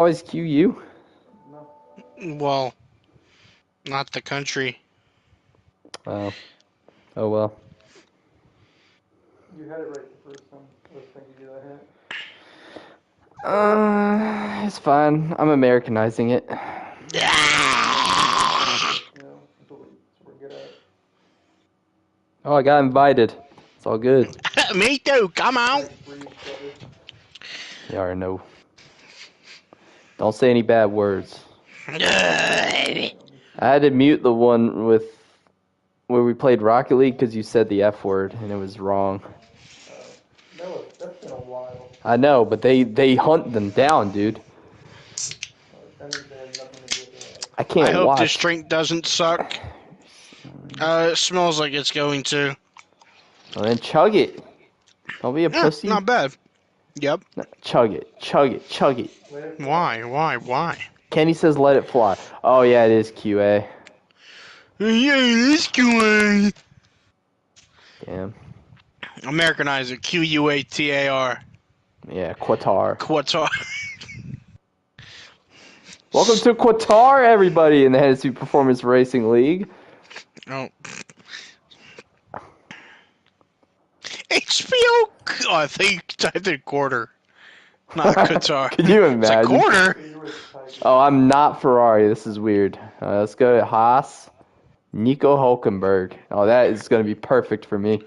always cue you? Well, not the country. Oh. Oh well. You had it right the first time. I was trying to give you that hint. It's fine. I'm Americanizing it. You know, that's what we're good at. Oh, I got invited. It's all good. Me too. Come on. Like breathe, brother. You already know. Don't say any bad words. I I had to mute the one with where we played Rocket League because you said the F word and it was wrong. That's been a while. I know, but they hunt them down, dude. That means they have nothing to do with their life. I can't hope this watch. drink doesn't suck. It smells like it's going to. Well, then chug it. Don't be a Yeah, pussy. not bad. Yep. No, chug it. Chug it. Chug it. Why? Kenny says let it fly. Oh, yeah, it is QA. Yeah, this going. Damn. Americanize it. Quatar. Yeah, quatar. Quatar. Welcome to Quatar, everybody, in the Hennessy Performance Racing League. Oh. HBO. Oh, I think I did quarter. Not Qatar. Could you It's a imagine? quarter. Oh, I'm not Ferrari. This is weird. Let's go to Haas. Nico Hulkenberg. Oh, that is going to be perfect for me.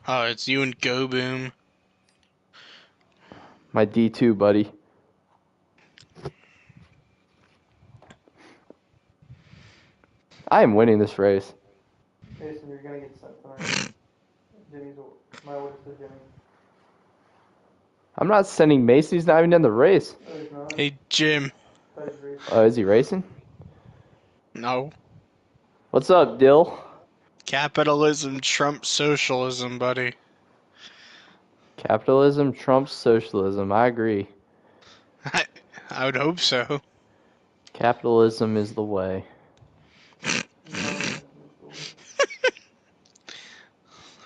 Oh, it's you and Go Boom. My D2, buddy. I am winning this race. Jason, you're gonna get sent tonight. My orders to Jimmy. I'm not sending Mason. He's not even in the race. No, he's not. Hey, Jim. Oh, is he racing? No. What's up, Dill? Capitalism trumps socialism, buddy. Capitalism trumps socialism. I agree. I would hope so. Capitalism is the way.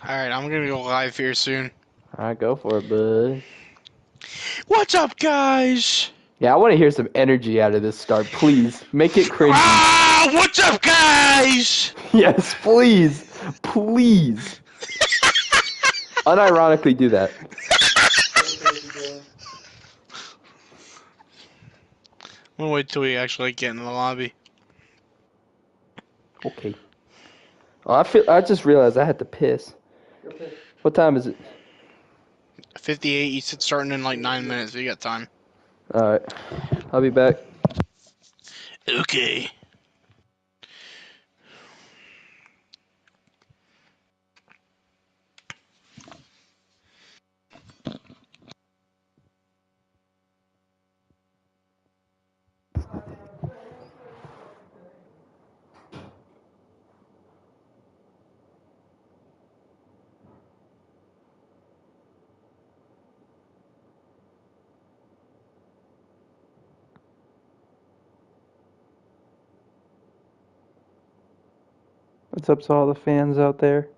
Alright, I'm gonna go live here soon. Alright, go for it, bud. What's up, guys? Yeah, I want to hear some energy out of this start. Please, make it cringy. Ah, what's up, guys? Yes, please. Please. Unironically do that. I'm gonna wait till we actually get in the lobby. Okay. Oh, I just realized I had to piss. What time is it? 58, you said starting in like 9 minutes, so you got time. Alright. I'll be back. Okay. What's up to all the fans out there?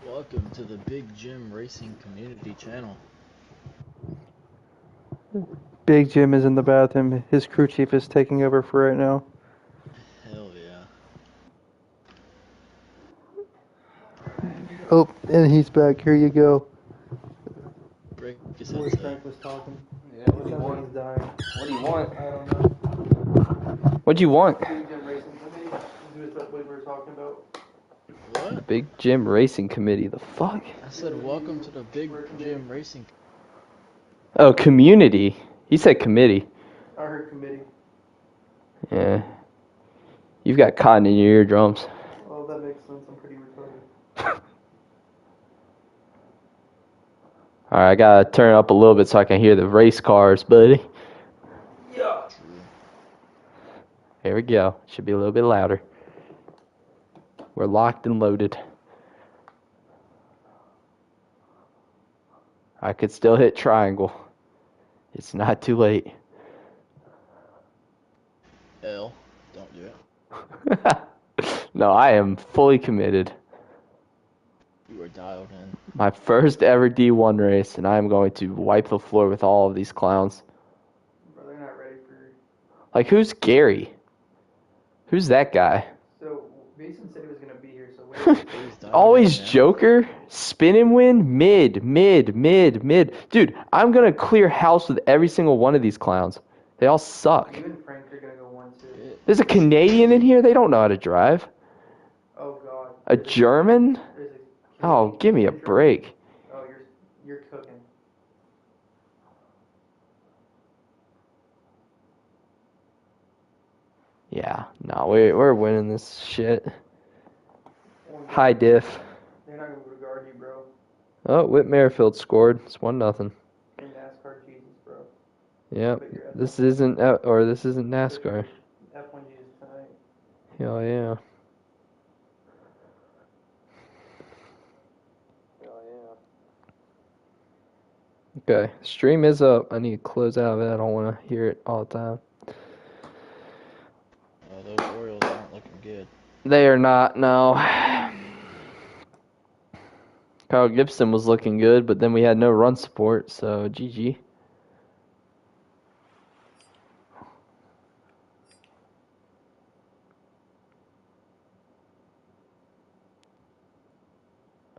Welcome to the Big Jim Racing Community Channel. Big Jim is in the bathroom. His crew chief is taking over for right now. Hell yeah. Oh, and he's back. Here you go. Break his Voice headset. crack was talking. Yeah, what do you want? He's dying. What do you want? I don't know. What do you want? Big Jim Racing Committee. What we were talking about. What? Big Jim Racing Committee. The fuck? I said welcome to the Big Jim Racing. Oh, community. He said committee. I heard committee. Yeah. You've got cotton in your eardrums. Well, that makes sense. I'm pretty retarded. Alright, I gotta turn it up a little bit so I can hear the race cars, buddy. Yeah. There we go. Should be a little bit louder. We're locked and loaded. I could still hit triangle. It's not too late. L. Don't do it. No, I am fully committed. You are dialed in. My first ever D1 race, and I am going to wipe the floor with all of these clowns. Bro, they're not ready for. Like, who's Gary? Who's that guy? So Mason said he was gonna be here. So He's dialed Always in now. Joker, spin and win, mid. Dude, I'm gonna clear house with every single one of these clowns. They all suck. you and Frank are gonna go 1-2. There's a Canadian in here. They don't know how to drive. Oh God. A German? There's a Oh, give me a break. Oh, you're cooking. Yeah, no, we're winning this shit. High diff. They're not gonna regard you, bro. Oh, Whit Merrifield scored. It's 1-0. You're NASCAR Jesus, bro. Yep. But you're This isn't NASCAR. F1 Jesus tonight. Hell yeah. Okay, stream is up. I need to close out of it. I don't want to hear it all the time. Those Orioles aren't looking good. They are not, no. Kyle Gibson was looking good, but then we had no run support, so GG.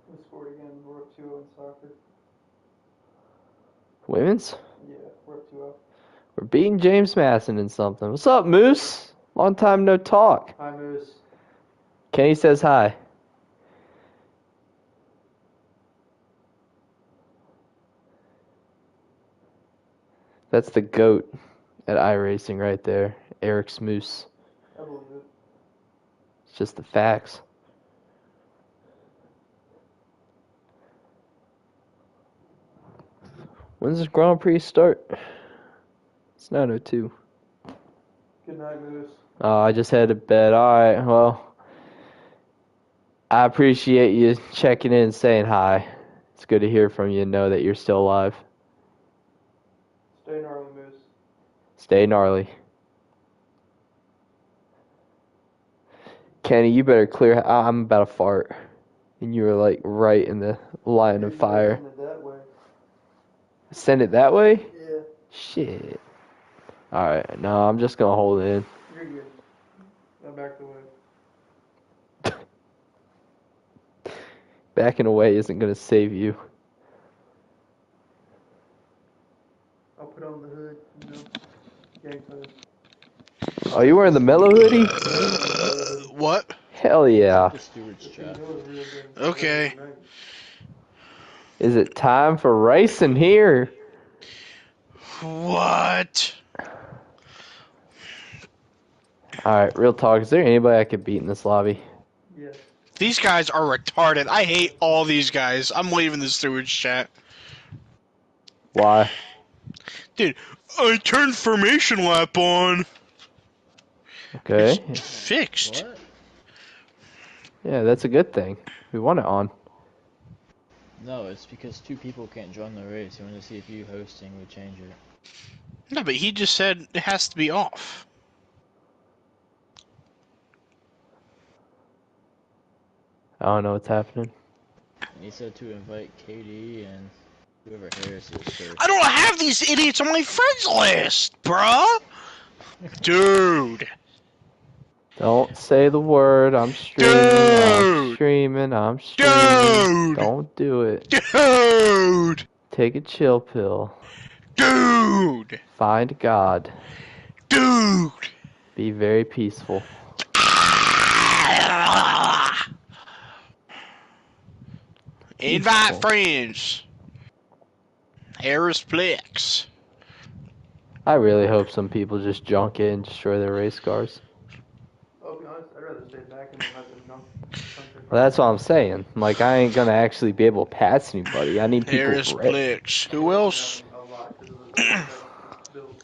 We scored again. We're up 2-0 in soccer. Women's? Yeah, we're up 2-0. We're beating James Madison in something. What's up, Moose? Long time no talk. Hi, Moose. Kenny says hi. That's the GOAT at iRacing right there. Eric's Moose. I believe it. It's just the facts. When's this Grand Prix start? It's 9:02. Good night, Moose. Oh, I just had to bed. Alright, well, I appreciate you checking in and saying hi. It's good to hear from you and know that you're still alive. Stay gnarly, Moose. Stay gnarly. Kenny, you better clear. I'm about to fart. And you were like right in the line of fire. Send it that way. Send it that way? Yeah, Shit. Alright, no, I'm just gonna hold it in. you're good. Now back the way. Backing away isn't gonna save you. I'll put on the hood, you know. Gang clothes. Oh, you wearing the mellow hoodie? What? Hell yeah. The steward's chat. Okay. Is it time for racing here? What? Alright, real talk. Is there anybody I could beat in this lobby? Yes. These guys are retarded. I hate all these guys. I'm leaving the steward's chat. Why? Dude, I turned formation lap on. Okay. It's fixed. What? Yeah, that's a good thing. We want it on. No, it's because two people can't join the race. He wanted to see if you hosting would change it. No, but he just said it has to be off. I don't know what's happening. And he said to invite KD and whoever Harris is first. I don't have these idiots on my friends list, bruh. Dude. Don't say the word. I'm streaming. I'm streaming. I'm streaming. Dude. Don't do it. Dude. Take a chill pill. Dude. Find God. Dude. Be very peaceful. Invite Peaceful. friends. Harrisplex. I really hope some people just junk it and destroy their race cars. I'll be honest, I'd rather stay back and let them jump. Well, that's what I'm saying. Like, I ain't gonna actually be able to pass anybody. I need people ready. Harrisplex. Who else? A lot because of the build.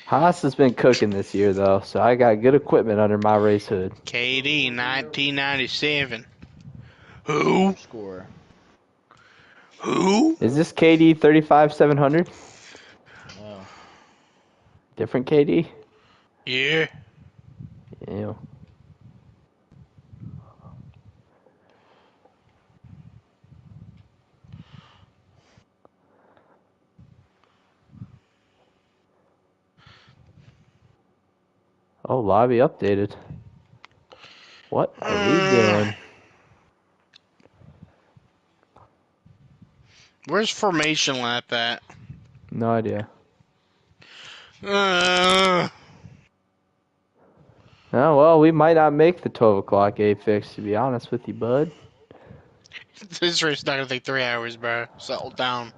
Haas has been cooking this year, though, so I got good equipment under my race hood. KD 1997. Who? Score. Who? Is this KD 35700? No. Different KD? Yeah. Ew. Oh, lobby updated. What are we doing? Where's formation lap at? No idea. Uh, Oh, well, we might not make the 12 o'clock A fix, to be honest with you, bud. this race is not gonna take 3 hours, bro. Settle down.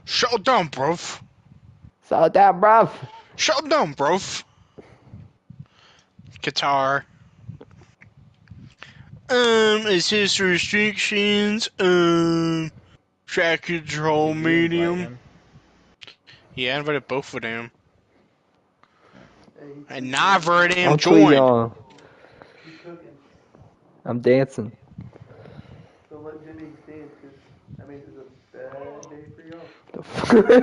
Settle down, bro. So down, bruv. Settle down, bro. Guitar. Assist restrictions. Track control Did you invite medium. him? Yeah, I invited both of them. Hey, And neither of them Uncle joined. Young. you cooking. I'm dancing. Don't let Jimmy dance, because that means it's a bad day for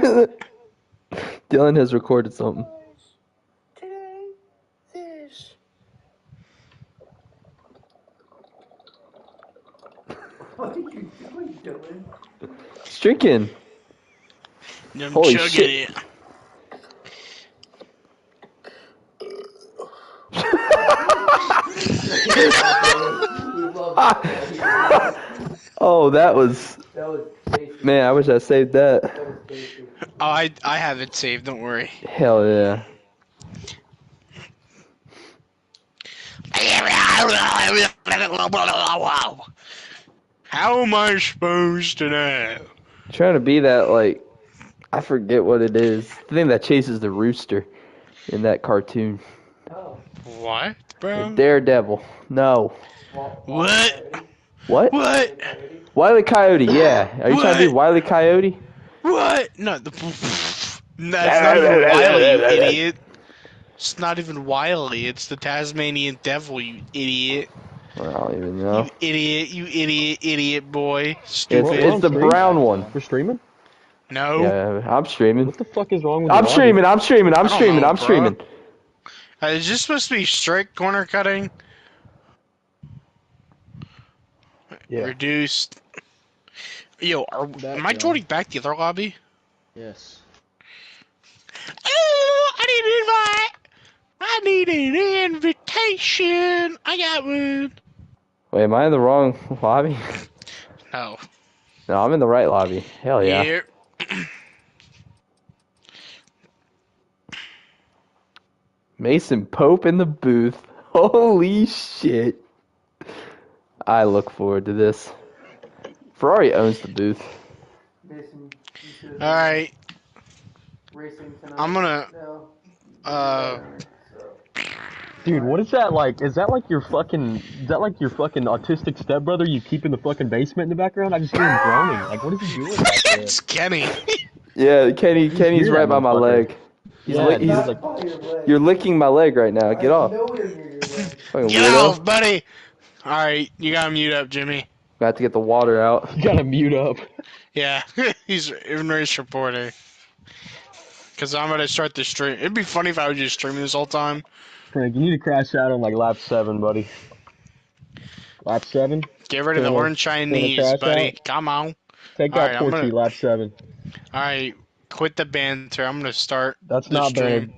y'all. Dylan has recorded something. Today, this. What are you doing, Dylan? He's drinking. I'm Holy chugging shit. it. We love that. Oh, that was... That was tasty. Man, I wish I saved that. That was tasty. Oh, I have it saved, don't worry. Hell yeah. How am I supposed to know? Trying to be that, like... I forget what it is. The thing that chases the rooster in that cartoon. Oh. What, bro? Daredevil. No. What? What? What? Wile E. Coyote, yeah. Are you trying to be What? Wile E. Coyote? What? No, the. That's not even Wiley, you idiot. It's not even Wiley. It's the Tasmanian Devil, you idiot. I don't even You know. idiot. You idiot boy. It's Stupid. the brown one. We're streaming? No. Yeah, I'm streaming. What the fuck is wrong with I'm your streaming. I'm streaming. I'm I don't streaming. know, I'm bro. streaming. Is this supposed to be strict corner cutting? Yeah. Reduced. Yo, Back, am I Dylan. joining back the other lobby? Yes. Oh, I need an invitation. I got one. Wait, am I in the wrong lobby? No. No, I'm in the right lobby. Hell yeah. Yeah. Mason Pope in the booth. Holy shit. I look forward to this. Ferrari owns the booth. Mason, you should have All right. racing tonight. I'm gonna. No. Uh. Dude, what is that like? Is that like your fucking autistic stepbrother you keep in the fucking basement in the background? I just hear him groaning. Like, what is he doing back there? It's Kenny. Yeah, Kenny's hear right that by my motherfucker. leg. Yeah, he's dude, like, By your leg. You're licking my leg right now. Get off. I know you're near your leg. Fucking Get weirdo. off, buddy. All right, you gotta mute up, Jimmy. I have to get the water out. you gotta mute up. Yeah, he's in race reporting. Cause I'm gonna start the stream. It'd be funny if I was just streaming this whole time. Frank, you need to crash out on like lap 7, buddy. Lap 7? Get rid of the Gonna- orange Chinese, crash buddy. out? Come on. Take All out right, I'm Porchy, gonna- lap 7. All right, quit the banter. I'm gonna start That's the not stream. bad.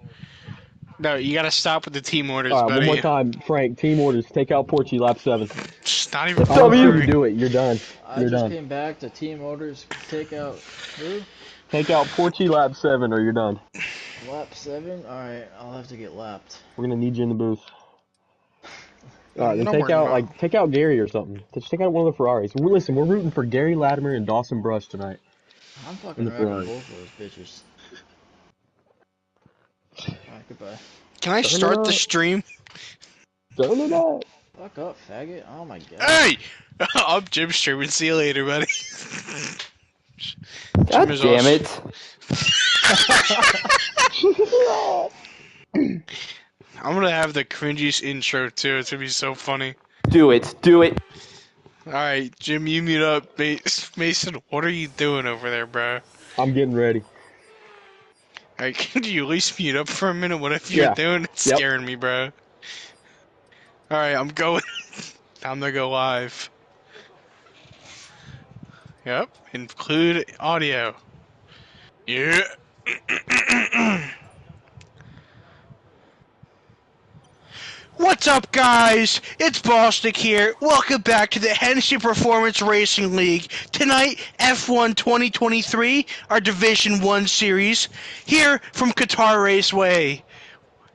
No, you gotta stop with the team orders, Alright, buddy. one more time. Frank, team orders. Take out Porchy, lap 7. Just not even. If I don't see W. you do it, you're done. I You're just done. came back to team orders. Take out who? Take out Porchy, lap 7, or you're done. Lap 7? Alright, I'll have to get lapped. We're gonna need you in the booth. Alright, then No, take we're out not. take out Gary or something. Just take out one of the Ferraris. Listen, we're rooting for Gary Latimer and Dawson Brush tonight. I'm In fucking the riding Ferrari. both of those bitches. Alright, goodbye. Can I Turn it start the up. stream? Turn it up. Fuck up, faggot. Oh my god. Hey! I'm Jim streaming. See you later, buddy. God Jim is damn awesome. it. I'm gonna have the cringiest intro too. It's gonna be so funny. Do it. Do it. Alright, Jim, you mute up. Mason, what are you doing over there, bro? I'm getting ready. Alright, can you at least mute up for a minute? Whatever you're Yeah. doing, it's Yep. scaring me, bro. Alright, I'm going. Time to go live. Yep, include audio. Yeah. What's up, guys? It's Bostic here. Welcome back to the Hennessy Performance Racing League. Tonight, F1 2023, our Division 1 series, here from Qatar Raceway.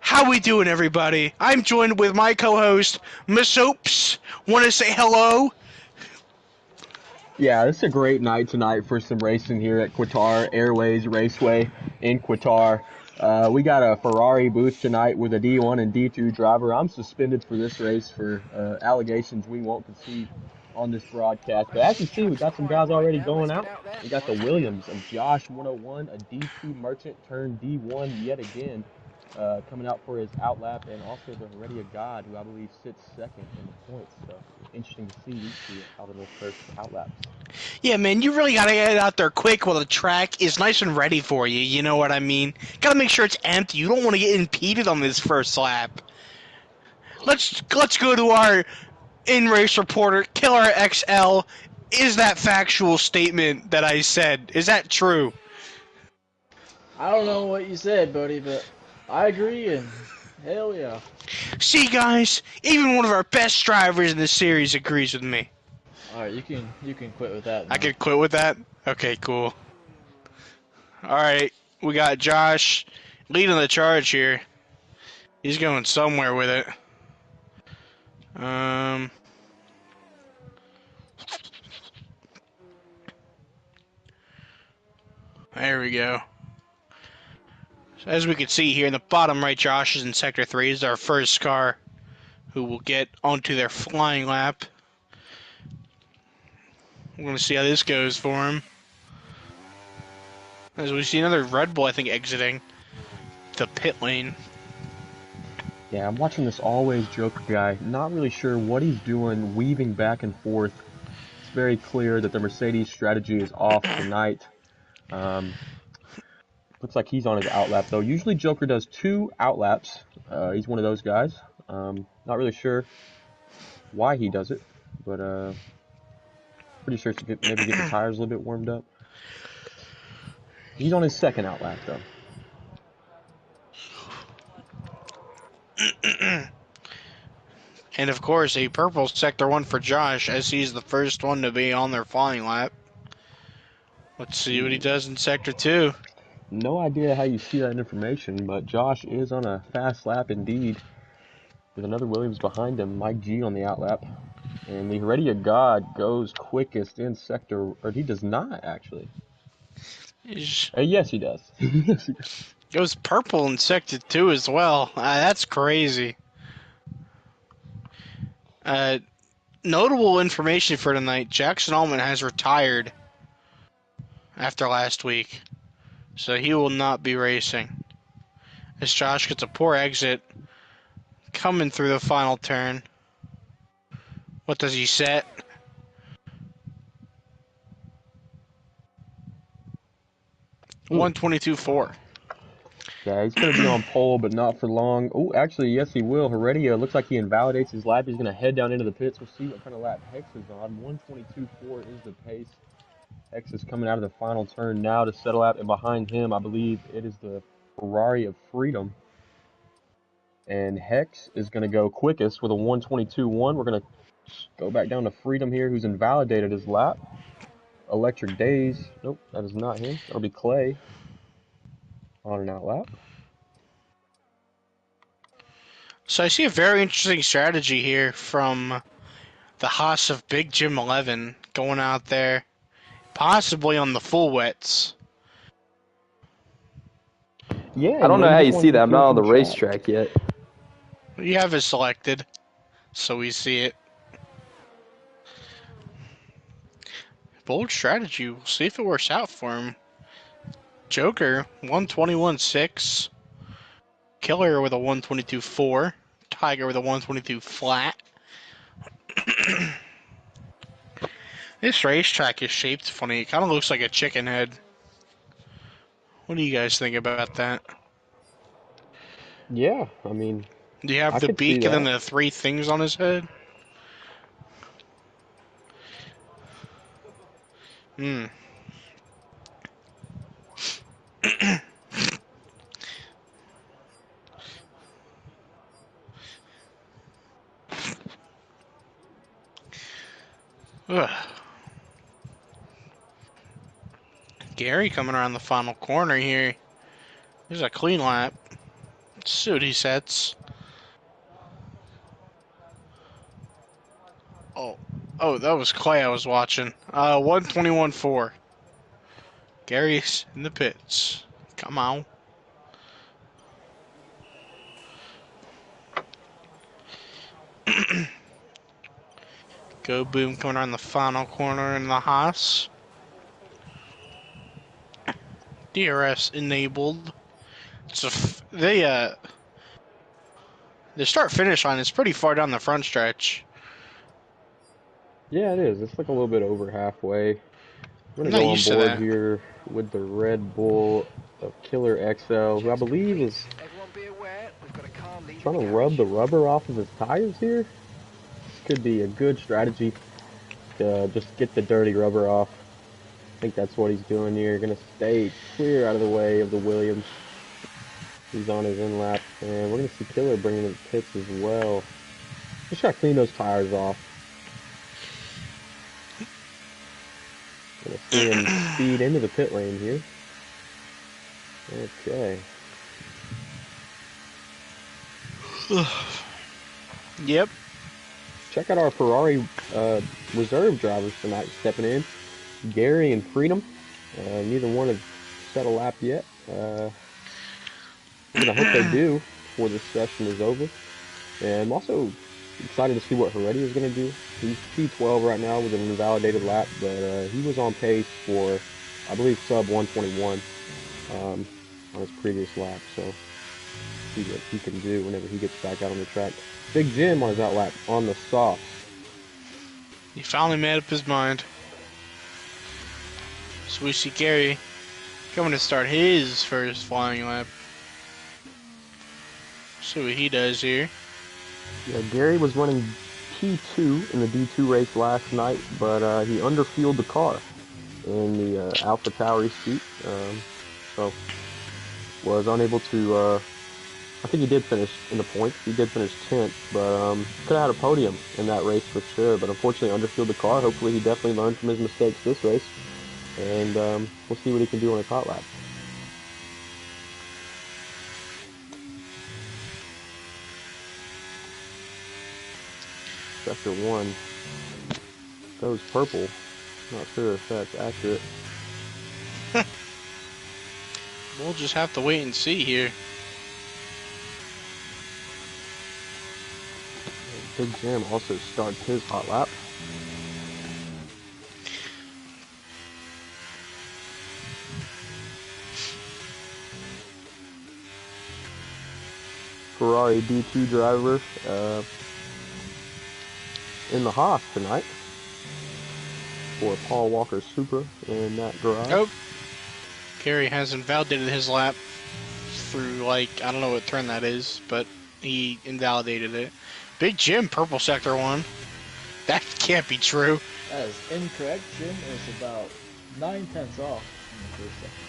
How we doing, everybody? I'm joined with my co-host, Miss Opes. Want to say hello? Yeah, this is a great night tonight for some racing here at Quatar Airways Raceway in Quatar. We got a Ferrari booth tonight with a D1 and D2 driver. I'm suspended for this race for allegations we won't concede on this broadcast. But as you see, we got some guys already going out. We got the Williams of Josh 101, a D2 merchant turned D1 yet again, coming out for his outlap, and also the Heredia God, who I believe sits second in the points. So interesting to see these two out in their first outlaps. Yeah, man, you really gotta get out there quick while the track is nice and ready for you, you know what I mean? Gotta make sure it's empty. You don't want to get impeded on this first lap. Let's go to our in-race reporter, Killer XL. Is that factual statement that I said? Is that true? I don't know what you said, buddy, but I agree, and hell yeah. See, guys, even one of our best drivers in the series agrees with me. Alright, you can quit with that now. I could quit with that? Okay, cool. Alright, we got Josh leading the charge here. He's going somewhere with it. There we go. So as we can see here in the bottom right, Josh is in Sector 3. This is our first car who will get onto their flying lap. We're going to see how this goes for him. As we see another Red Bull, I think, exiting the pit lane. Yeah, I'm watching this always Joker guy. Not really sure what he's doing, weaving back and forth. It's very clear that the Mercedes strategy is off tonight. Looks like he's on his outlap, though. Usually Joker does 2 outlaps. He's one of those guys. Not really sure why he does it, but pretty sure to maybe get the tires a little bit warmed up. He's on his second outlap, though. And of course, a purple Sector 1 for Josh, as he's the first one to be on their flying lap. Let's see what he does in Sector 2. No idea how you see that information, but Josh is on a fast lap indeed, with another Williams behind him, Mike G on the outlap. And the Heredia God goes quickest in sector, or he does not actually. Yes, he does. Yes, he does. Goes purple in Sector 2 as well. That's crazy. Notable information for tonight, Jackson Allman has retired after last week, so he will not be racing. As Josh gets a poor exit, coming through the final turn. What does he set? Ooh. 122.4. Yeah, he's going to be on pole, but not for long. Oh, actually, yes, he will. Heredia looks like he invalidates his lap. He's going to head down into the pits. We'll see what kind of lap Hex is on. 122.4 is the pace. Hex is coming out of the final turn now to settle out, and behind him, I believe it is the Ferrari of Freedom. And Hex is going to go quickest with a 122.1. We're going to go back down to Freedom here, who's invalidated his lap. Electric Days. Nope, that is not him. That'll be Clay on an outlap. So I see a very interesting strategy here from the Haas of Big Jim 11 going out there, possibly on the full wets. Yeah, I don't know how you see that. I'm not on the racetrack yet. You have it selected, so we see it. Bold strategy. We'll see if it works out for him. Joker, 121.6. Killer with a 122.4. Tiger with a 122 flat. This racetrack is shaped funny. It kind of looks like a chicken head. What do you guys think about that? Yeah, I mean, Do you have I the could see beak and then that. the 3 things on his head? Hmm. Ugh. Gary coming around the final corner here. There's a clean lap. Let's see what he sets. Oh, that was Clay I was watching. 121.4. Gary's in the pits. Come on. Go Boom coming around the final corner in the Haas. DRS enabled. So the start finish line is pretty far down the front stretch. Yeah, it is. It's like a little bit over halfway. I'm I'm gonna not go on used to board that. here with the Red Bull of Killer XL, who I believe is trying to rub the rubber off of his tires here. This could be a good strategy to just get the dirty rubber off. I think that's what he's doing here. Gonna stay clear out of the way of the Williams. He's on his in lap, and we're gonna see Killer bringing in the pits as well. Just gotta clean those tires off. Gonna see him speed into the pit lane here. Okay. Yep. Check out our Ferrari reserve drivers tonight stepping in. Gary and Freedom. Neither one have set a lap yet. We're gonna hope they do before this session is over. And I'm also excited to see what Heredia is gonna do. He's P12 right now with an invalidated lap, but he was on pace for, I believe, sub 121 on his previous lap. So see what he can do whenever he gets back out on the track. Big Jim on his out lap on the softs. He finally made up his mind. So we see Gary coming to start his first flying lap. See what he does here. Yeah, Gary was running P2 in the D2 race last night, but he underfueled the car in the Alpha Tauri seat, so was unable to. I think he did finish in the points. He did finish 10th, but could have had a podium in that race for sure. But unfortunately, underfueled the car. Hopefully, he definitely learned from his mistakes this race, and we'll see what he can do on his hot lap. Sector 1 goes purple. Not sure if that's accurate. We'll just have to wait and see here. Big Jam also starts his hot lap. Ferrari D2 driver in the Haas tonight for Paul Walker Supra in that garage. Oh, Gary has invalidated his lap through, like, I don't know what turn that is, but he invalidated it. Big Jim, purple sector 1. That can't be true. That is incorrect. Jim is about 9/10 off in the first second.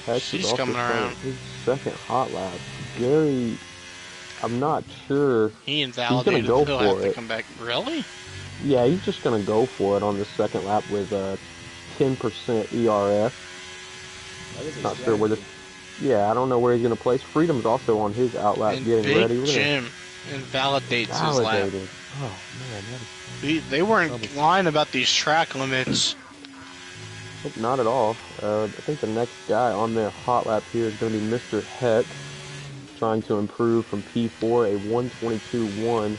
Hex She's is also coming around. his second hot lap. Gary, I'm not sure. He invalidated. He'll He'll for have to it. come back. Really? Yeah, he's just gonna go for it on the second lap with 10% ERF. Not sure where the. Yeah, I don't know where he's gonna place. Freedom's also on his out lap And getting Big ready. Jim invalidates his lap. Validated. Oh man, that is. They weren't lying about these track limits. Nope, not at all. I think the next guy on their hot lap here is going to be Mr. Heck, trying to improve from P4, a 122.1.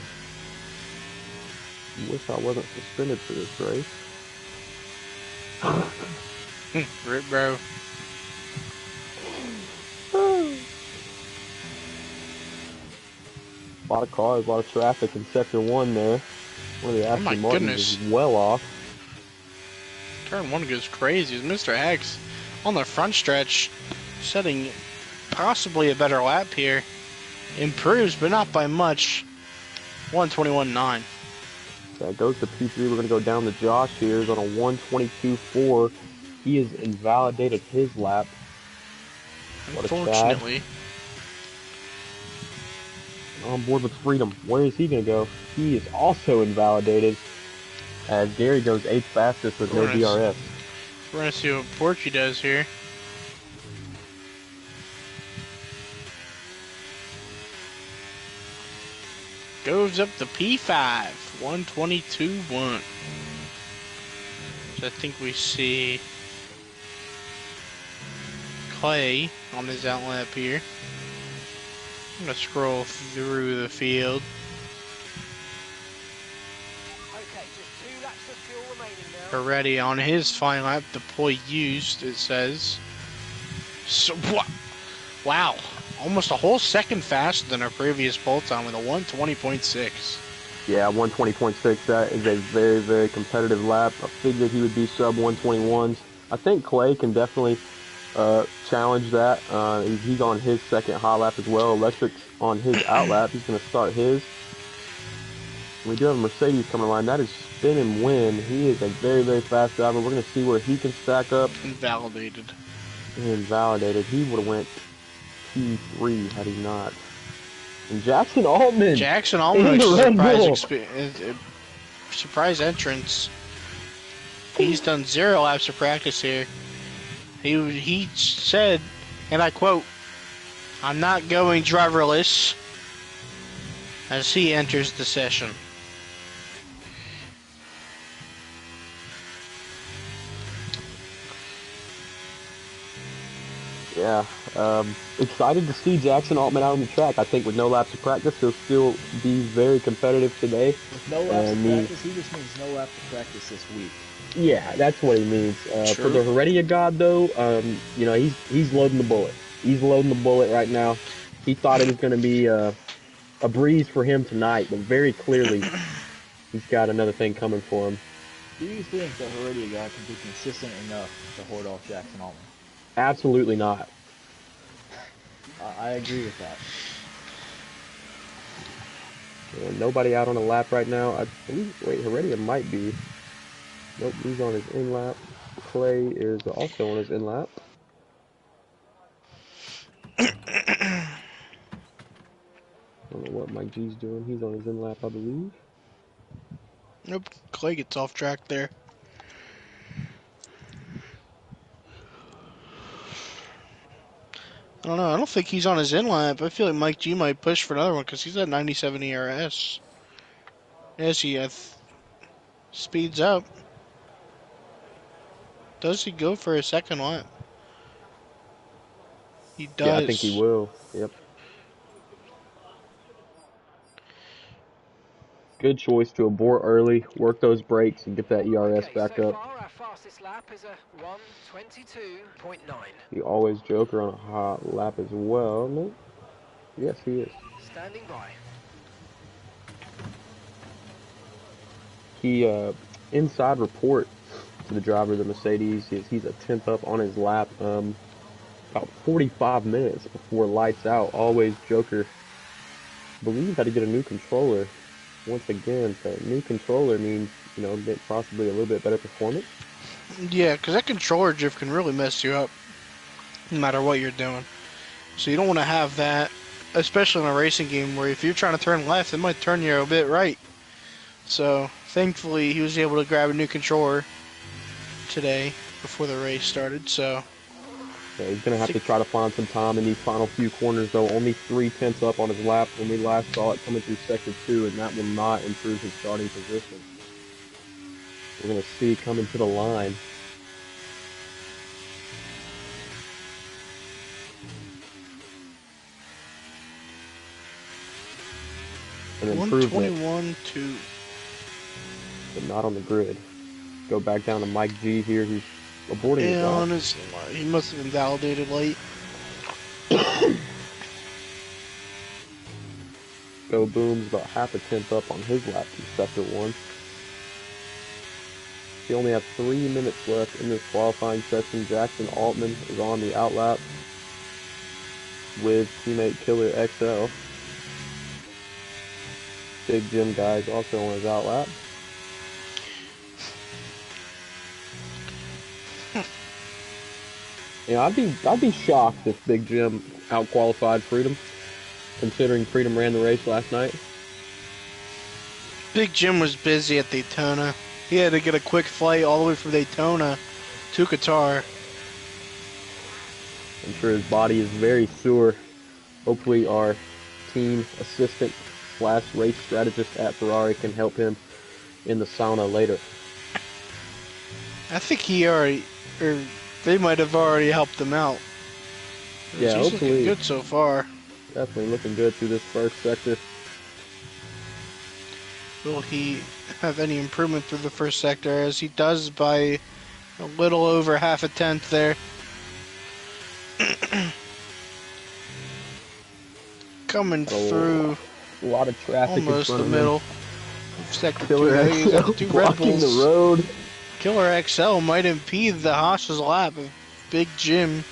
Wish I wasn't suspended for this race. Rip, bro. A lot of cars, a lot of traffic in Sector 1 there. One of the Oh my Aston Martins goodness. is well off. Turn 1 goes crazy. Mr. Hex on the front stretch, setting possibly a better lap here. Improves, but not by much. 121.9. That goes to P3. We're going to go down to Josh here. He's on a 122.4. He has invalidated his lap. What a Chad. Unfortunately. On board with Freedom. Where is he going to go? He is also invalidated as Gary goes 8th fastest with no DRS. We're going to see what Porky does here. Goes up to P5. 122.1. So I think we see Clay on his outlap here. I'm going to scroll through the field. Okay, just 2 laps of fuel remaining now. Already on his final lap, deploy used, it says. So, what? Wow. Almost a whole second faster than our previous pole time with a 120.6. Yeah, 120.6. That is a very, very competitive lap. I figured he would be sub 121s. I think Clay can definitely challenge that. He's on his second hot lap as well. Electric's on his out lap. He's going to start his. We do have a Mercedes coming line. That is Spin and Win. He is a very, very fast driver. We're going to see where he can stack up. Invalidated. Invalidated. He would have went P3 had he not. And Jackson Altman. Jackson Altman in the surprise entrance. He's done 0 laps of practice here. He said, and I quote, "I'm not going driverless," as he enters the session. Yeah, excited to see Jackson Altman out on the track. I think with no laps of practice, he'll still be very competitive today. With no laps of practice, he just means no laps of practice this week. Yeah, that's what he means. For the Heredia God, though, you know, he's loading the bullet. He's loading the bullet right now. He thought it was going to be a breeze for him tonight, but very clearly, he's got another thing coming for him. Do you think the Heredia God can be consistent enough to hold off Jackson Altman? Absolutely not. I agree with that. Nobody out on a lap right now. I believe, wait, Heredia might be. Nope, he's on his in lap. Clay is also on his in lap. I don't know what Mike G's doing. He's on his in lap, I believe. Nope, Clay gets off track there. I don't know. I don't think he's on his in lap. I feel like Mike G might push for another one because he's at 97 ERS. As he speeds up. Does he go for a second lap? He does. Yeah, I think he will. Yep. Good choice to abort early, work those brakes, and get that ERS back up. Our fastest lap is a 122.9. He always Joker on a hot lap as well. Nope. Yes, he is. Standing by. He inside report to the driver of the Mercedes. He's a 10th up on his lap. About 45 minutes before lights out. Always Joker. I believe had to get a new controller. Once again, so new controller means, you know, get possibly a little bit better performance. Yeah, because that controller drift can really mess you up no matter what you're doing. So you don't want to have that, especially in a racing game where if you're trying to turn left, it might turn you a bit right. So thankfully he was able to grab a new controller today before the race started. So yeah, he's going to have to try to find some time in these final few corners, though. Only 3/10 up on his lap when we last saw it coming through sector 2, and that will not improve his starting position. We're going to see coming to the line. An improvement, 121.2. but not on the grid. Go back down to Mike G here, who's aborting his lap. On his, he must have been validated late. Go Boom's about half a 10th up on his lap in sector 1. We only have 3 minutes left in this qualifying session. Jackson Altman is on the outlap with teammate Killer XL. Big Jim guys also on his out lap. I'd be shocked if Big Jim outqualified Freedom, considering Freedom ran the race last night. Big Jim was busy at Daytona. He had to get a quick flight all the way from Daytona to Qatar. I'm sure his body is very sore. Hopefully our team assistant / race strategist at Ferrari can help him in the sauna later. I think he already, or they might have already helped him out. Yeah, He's hopefully. looking good so far. Definitely looking good through this first sector. Will he have any improvement through the first sector, as he does by a little over half a tenth there. Coming through a lot of traffic almost in front the of middle him. of sector Killer 2. He's got XL two Red blocking Bulls. the road. Killer XL might impede the Haas's lap of Big Jim.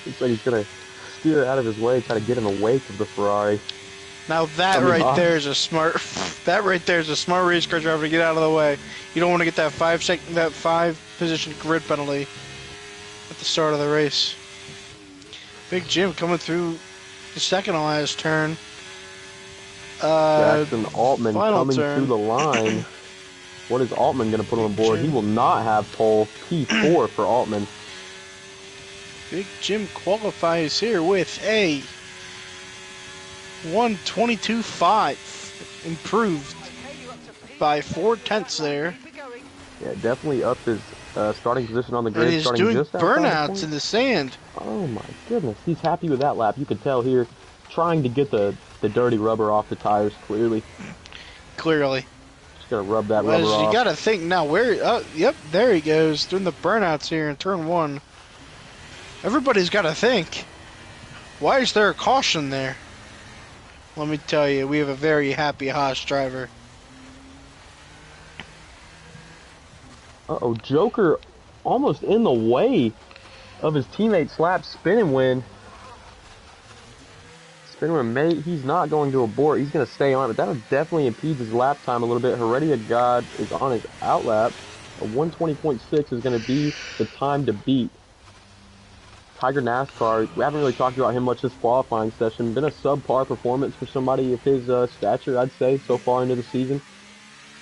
Looks like he's gonna steer out of his way, try to get in the wake of the Ferrari. Now that there is a smart. That right there is a smart race car driver to get out of the way. You don't want to get that 5 position grid penalty at the start of the race. Big Jim coming through the second to last turn. Jackson Altman coming turn. to the line. What is Altman going to put on board? He will not have pole. P4 for Altman. Big Jim qualifies here with a 1:22.5, improved by 4/10 there. Yeah, definitely upped his starting position on the grid. And he's starting doing just burnouts in the sand. Oh my goodness, he's happy with that lap. You could tell here, trying to get the dirty rubber off the tires. Clearly. Just gonna rub that rubber off. You gotta think now. Yep, there he goes doing the burnouts here in turn 1. Everybody's gotta think. Why is there a caution there? Let me tell you, we have a very happy Haas driver. Uh-oh, Joker almost in the way of his teammate Slap spinning win. Spinning mate, he's not going to abort. He's going to stay on, but that'll definitely impede his lap time a little bit. Heredia God is on his out lap. A 120.6 is going to be the time to beat. Tiger NASCAR, we haven't really talked about him much this qualifying session. Been a subpar performance for somebody of his stature, I'd say, so far into the season.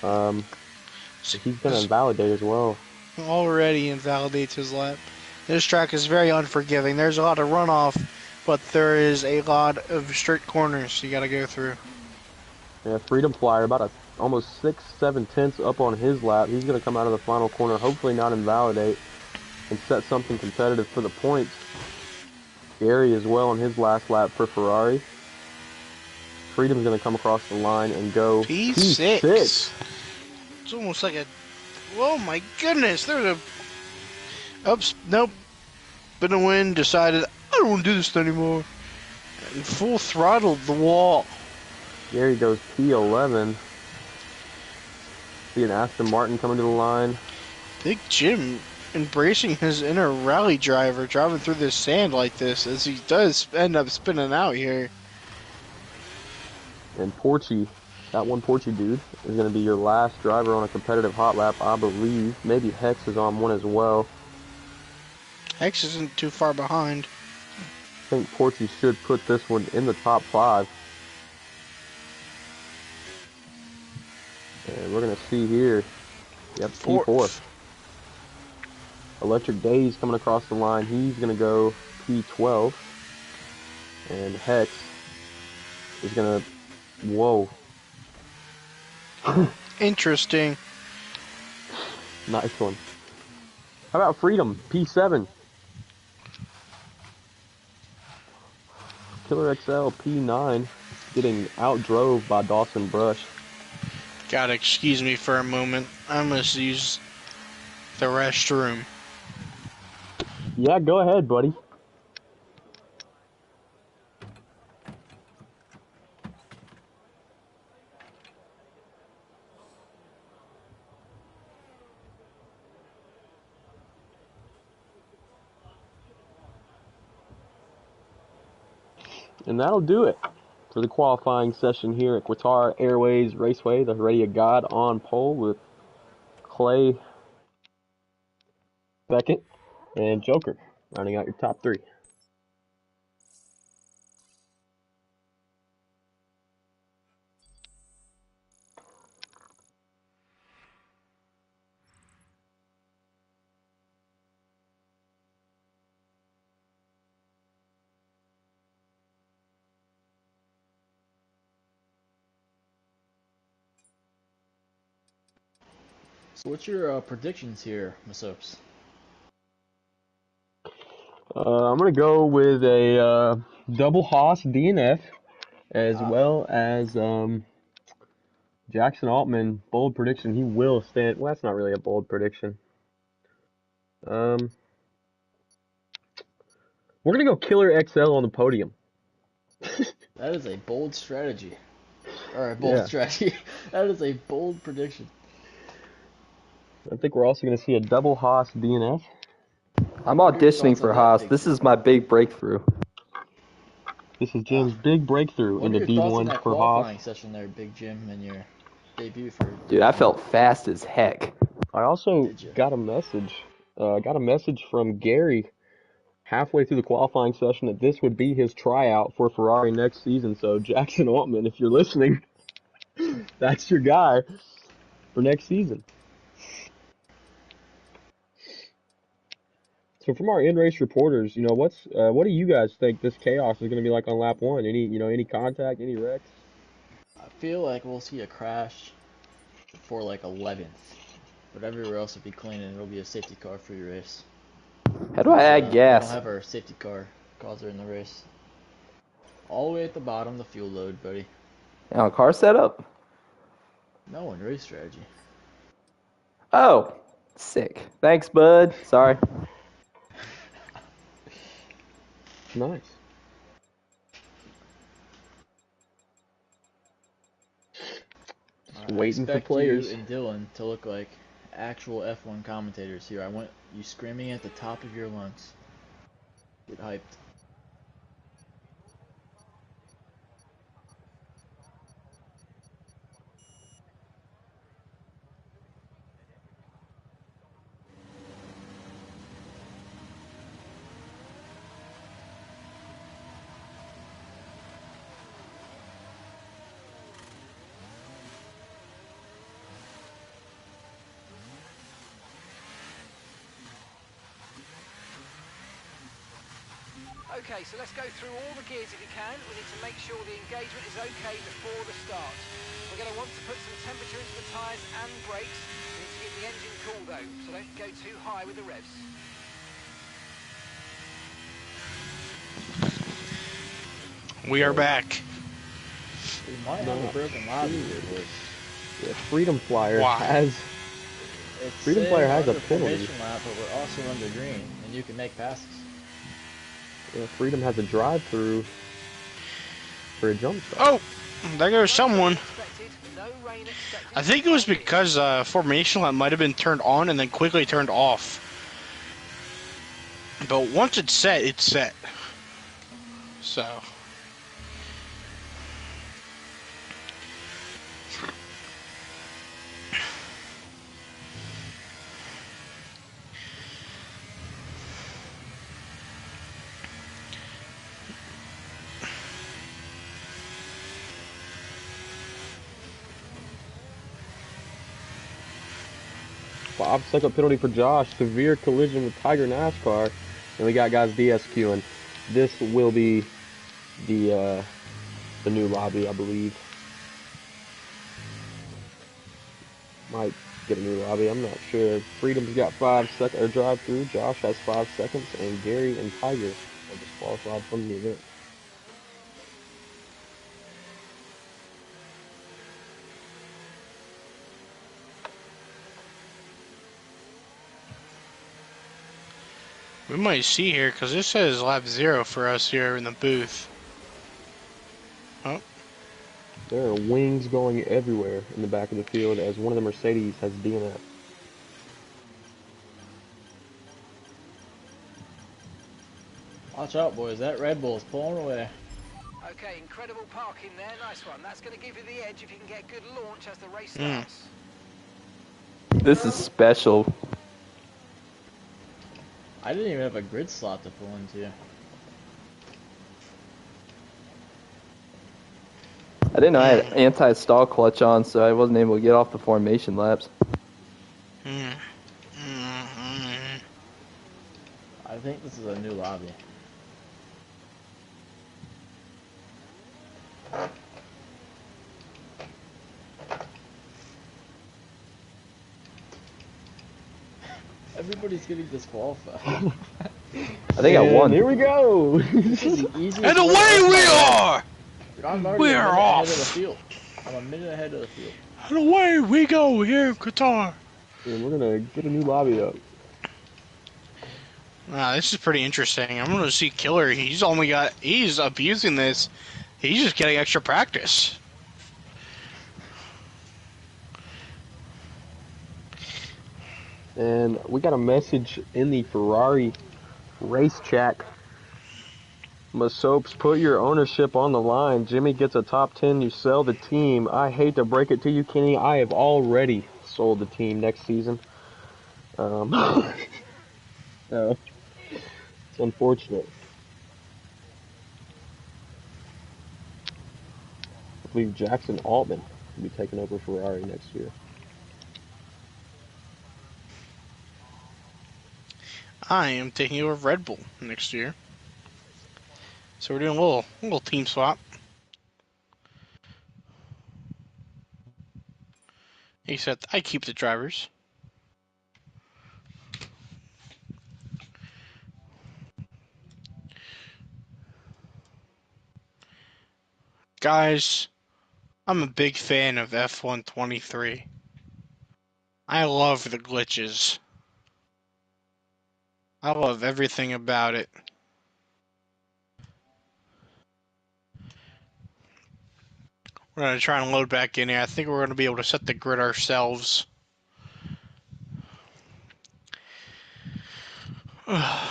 He's going to invalidate as well. Already invalidates his lap. This track is very unforgiving. There's a lot of runoff, but there is a lot of straight corners you got to go through. Yeah, Freedom Flyer, about almost 6-7 tenths up on his lap. He's going to come out of the final corner, hopefully not invalidate, and set something competitive for the points. Gary as well on his last lap for Ferrari. Freedom's going to come across the line and go P6. It's almost like a... Oh my goodness, there's a... Oops, nope. Been a win, decided, I don't want to do this anymore. And full throttled the wall. Gary goes P11. See an Aston Martin coming to the line. Big Jim embracing his inner rally driver, driving through this sand like this, as he does end up spinning out here. And Porchy, that one Porchy dude, is going to be your last driver on a competitive hot lap, I believe. Maybe Hex is on one as well. Hex isn't too far behind. I think Porchy should put this one in the top 5. And we're going to see here. Yep, P4. Electric Days coming across the line. He's going to go P12. And Hex is going to... Whoa. Interesting. Nice one. How about Freedom? P7. Killer XL P9 getting outdrove by Dawson Brush. Gotta excuse me for a moment. I must use the restroom. Yeah, go ahead, buddy. And that'll do it for the qualifying session here at Quatar Airways Raceway. The Heredia God on pole with Clay second and Joker rounding out your top three. So what's your predictions here, Masopes? I'm going to go with a double Haas DNF as well as Jackson Altman. Bold prediction, he will stand. Well, that's not really a bold prediction. We're going to go Killer XL on the podium. That is a bold strategy. Or a bold strategy. That is a bold prediction. I think we're also going to see a double Haas DNF. I'm auditioning for Haas. This is my big breakthrough. This is Jim's big breakthrough What are into your thoughts on D1 that for qualifying Haas. session there, Big Jim, and your debut for Dude, I D1? felt fast as heck. I also Did you? got a message from Gary halfway through the qualifying session that this would be his tryout for Ferrari next season. So Jackson Altman, if you're listening, that's your guy for next season. So from our in-race reporters, what do you guys think this chaos is going to be like on lap one? Any contact, any wrecks? I feel like we'll see a crash for like 11th, but everywhere else will be clean and it'll be a safety car free race. How do I add We don't gas? have our safety car cars are in the race. All the way at the bottom, the fuel load, buddy. Now, car setup? No, in race strategy. Oh, sick. Thanks, bud. Sorry. Nice. Just waiting for players. You and Dylan to look like actual F1 commentators here. I want you screaming at the top of your lungs. Get hyped. Okay, so let's go through all the gears if you can. We need to make sure the engagement is okay before the start. We're going to want to put some temperature into the tyres and brakes. We need to keep the engine cool though, so don't go too high with the revs. We are back. We might have a broken lobby here, boys. Yeah, Freedom Flyer Why? has Freedom Flyer has a under penalty. formation lap, but we're also under green, and you can make passes. Yeah, Freedom has a drive-through for a jump start. Oh, there goes someone. I think it was because formation lap might have been turned on and then quickly turned off. But once it's set, it's set. So. Five-second penalty for Josh. Severe collision with Tiger NASCAR. And we got guys DSQing. This will be the new lobby, I believe. Might get a new lobby, I'm not sure. Freedom's got 5 seconds or drive through. Josh has 5 seconds, and Gary and Tiger are disqualified from the event. We might see here, because this says lap 0 for us here in the booth. Oh. There are wings going everywhere in the back of the field as one of the Mercedes has DNF. Watch out, boys. That Red Bull is pulling away. Okay, incredible parking there. Nice one. That's going to give you the edge if you can get good launch as the race starts. This is special. I didn't even have a grid slot to pull into. I didn't know I had anti-stall clutch on, so I wasn't able to get off the formation laps. I think this is a new lobby. Everybody's getting disqualified. I think I won. Here we go. This is the easiest And way away to we open my are! race. Dude, I'm already We a are minute ahead of the off! field. I'm a minute ahead of the field. And away we go here in Qatar. And we're gonna get a new lobby up. Wow, this is pretty interesting. I'm gonna see Killer. He's abusing this. He's just getting extra practice. And we got a message in the Ferrari race chat. Masopes, put your ownership on the line. Jimmy gets a top 10, you sell the team. I hate to break it to you, Kenny. I have already sold the team next season. So it's unfortunate. I believe Jackson Altman will be taking over Ferrari next year. I am taking over Red Bull next year. So we're doing a little team swap. Except I keep the drivers. Guys, I'm a big fan of F123. I love the glitches. I love everything about it. We're going to try and load back in here. I think we're going to be able to set the grid ourselves. I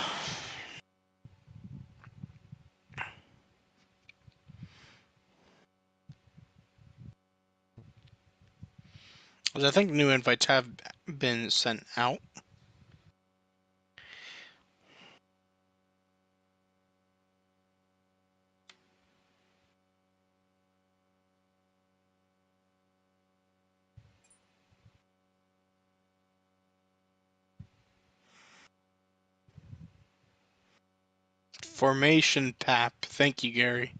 think new invites have been sent out. Formation Pap. Thank you, Gary.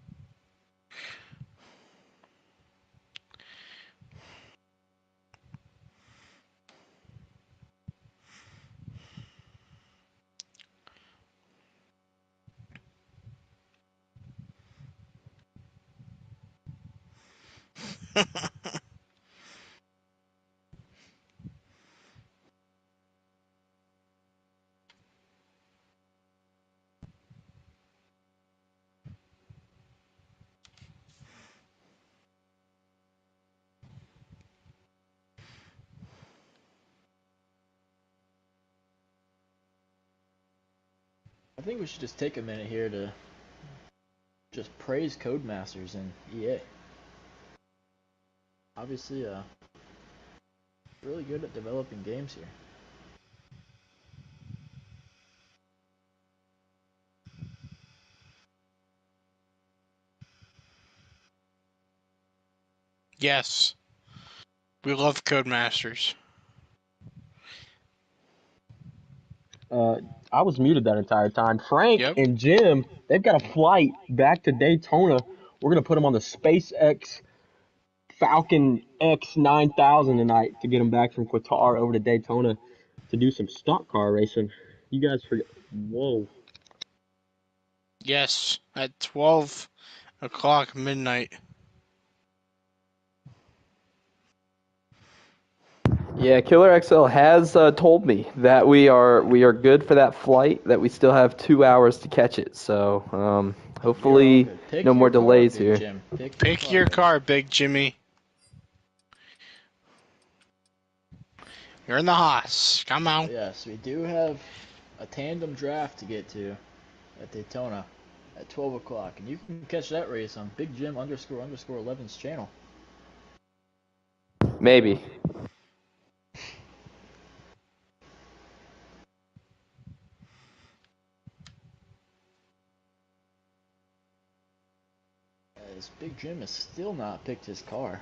I think we should just take a minute here to just praise Codemasters and EA. Obviously, really good at developing games here. Yes. We love Codemasters. I was muted that entire time. Frank Yep. and Jim, they've got a flight back to Daytona. We're going to put them on the SpaceX Falcon X 9000 tonight to get them back from Qatar over to Daytona to do some stock car racing. You guys forget. Whoa. Yes. At 12 o'clock midnight. Yeah, Killer XL has told me that we are good for that flight. That we still have 2 hours to catch it. So hopefully no more delays here. Jim. Pick your car, Big Jimmy. You're in the Haas. Come on. Yes, we do have a tandem draft to get to at Daytona. at 12 o'clock, and you can catch that race on Big Jim __11's channel. Maybe. As Big Jim has still not picked his car.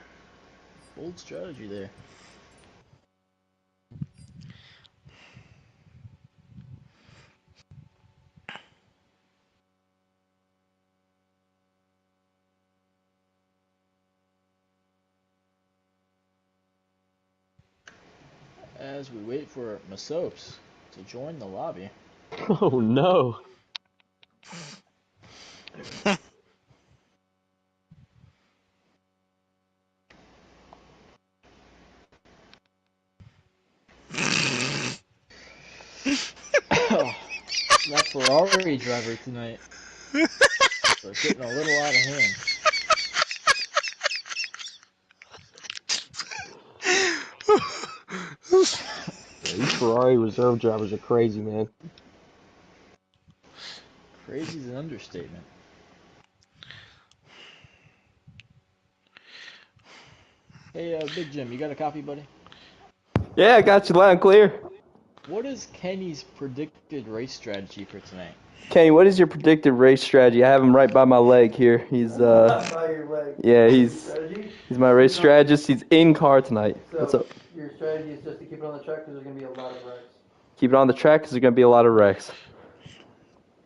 Bold strategy there. As we wait for Masopes to join the lobby. Oh no. Oh, that Ferrari driver tonight. So it's getting a little out of hand. Yeah, these Ferrari reserve drivers are crazy, man. Crazy is an understatement. Hey, Big Jim, you got a copy, buddy? Yeah, I got you loud and clear. What is Kenny's predicted race strategy for tonight? Kenny, what is your predicted race strategy? I have him right by my leg here. He's By your leg. yeah, Strategy? he's my race strategist. He's in car tonight. So What's up? your strategy is just to keep it on the track because there's going to be a lot of wrecks. Keep it on the track because there's gonna be a lot of wrecks.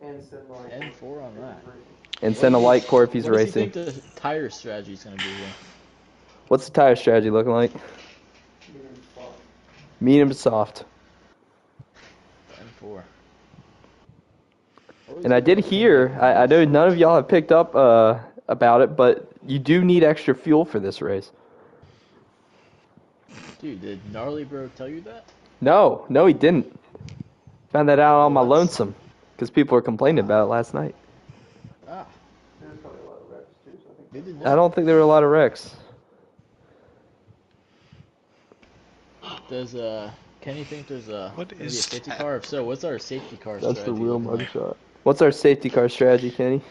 And send like N4 on that. And send a light core if he's what racing. What do you think the tire strategy is going to be here? What's the tire strategy looking like? Medium to soft. N4. And I did hear, I know none of y'all have picked up about it, but you do need extra fuel for this race. Dude, did Gnarly Bro tell you that? No, he didn't. Found that out on my Well, that's- lonesome because people were complaining about it last night. Ah, There's probably a lot of wrecks too, so I think. good to I know. don't think there were a lot of wrecks. Does Kenny think there's What gonna be a is safety that? car? If so, what's our safety car That's strategy? the real looking like? mugshot. What's our safety car strategy, Kenny?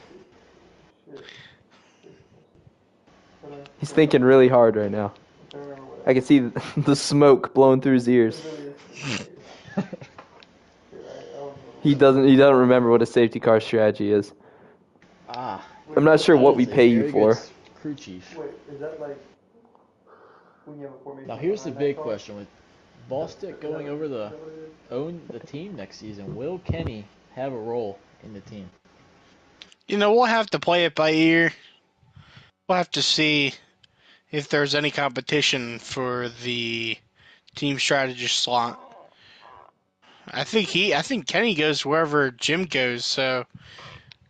He's thinking really hard right now. I can see the smoke blowing through his ears. He doesn't remember what a safety car strategy is. Ah, I'm not sure that what we is a pay you very for. good crew chief. Wait, is that like when you have a formation? Now here's the behind big that car? question: with Ballstick going over the own the team next season, will Kenny have a role in the team? You know, we'll have to play it by ear. We'll have to see if there's any competition for the team strategist slot. I think Kenny goes wherever Jim goes. So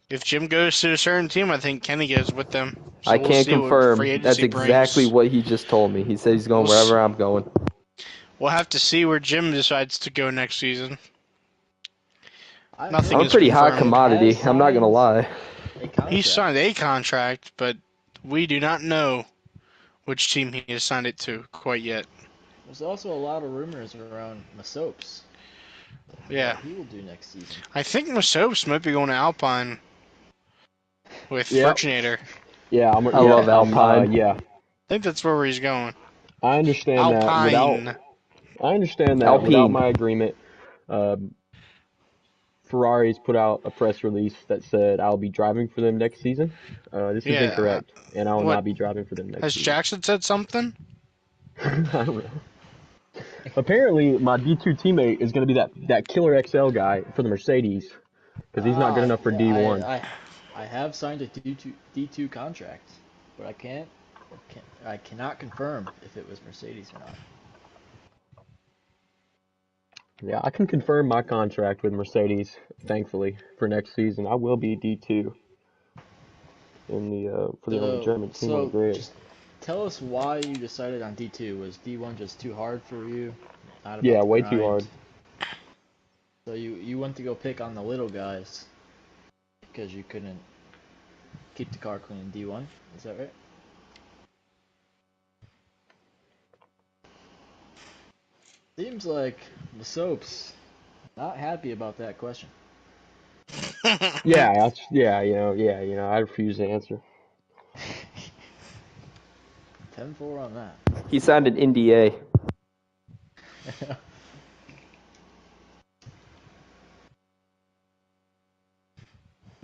if Jim goes to a certain team, I think Kenny goes with them. So I we'll can't see what free confirm. That's agency exactly brings. what he just told me. He said he's going We'll wherever s- I'm going. We'll have to see where Jim decides to go next season. I Nothing I'm a is pretty hot confirmed. commodity. I'm not gonna lie. A contract. He signed a contract, but we do not know which team he has signed it to quite yet. There's also a lot of rumors around Masopes. Yeah. What he will do next season. I think Masopes might be going to Alpine with Yep. Virginator. Yeah, I love Alpine. Yeah, I think that's where he's going. I understand that. Alpine. I understand that Alpine. without my agreement, Ferrari's put out a press release that said I'll be driving for them next season. This is Yeah. incorrect, and I will What? not be driving for them next Has season. Jackson said something? I don't know. Apparently, my D2 teammate is going to be that killer XL guy for the Mercedes because he's not good enough for D1. I have signed a D2 contract, but I cannot confirm if it was Mercedes or not. Yeah, I can confirm my contract with Mercedes, thankfully, for next season. I will be D2 in the for the only German team on the grid. Just tell us why you decided on D2. Was D1 just too hard for you? Not about Yeah, the way grind? too hard. So you went to go pick on the little guys because you couldn't keep the car clean in D1. Is that right? Seems like the Soaps not happy about that question. Yeah, I refuse to answer. 10-4 on that. He signed an NDA.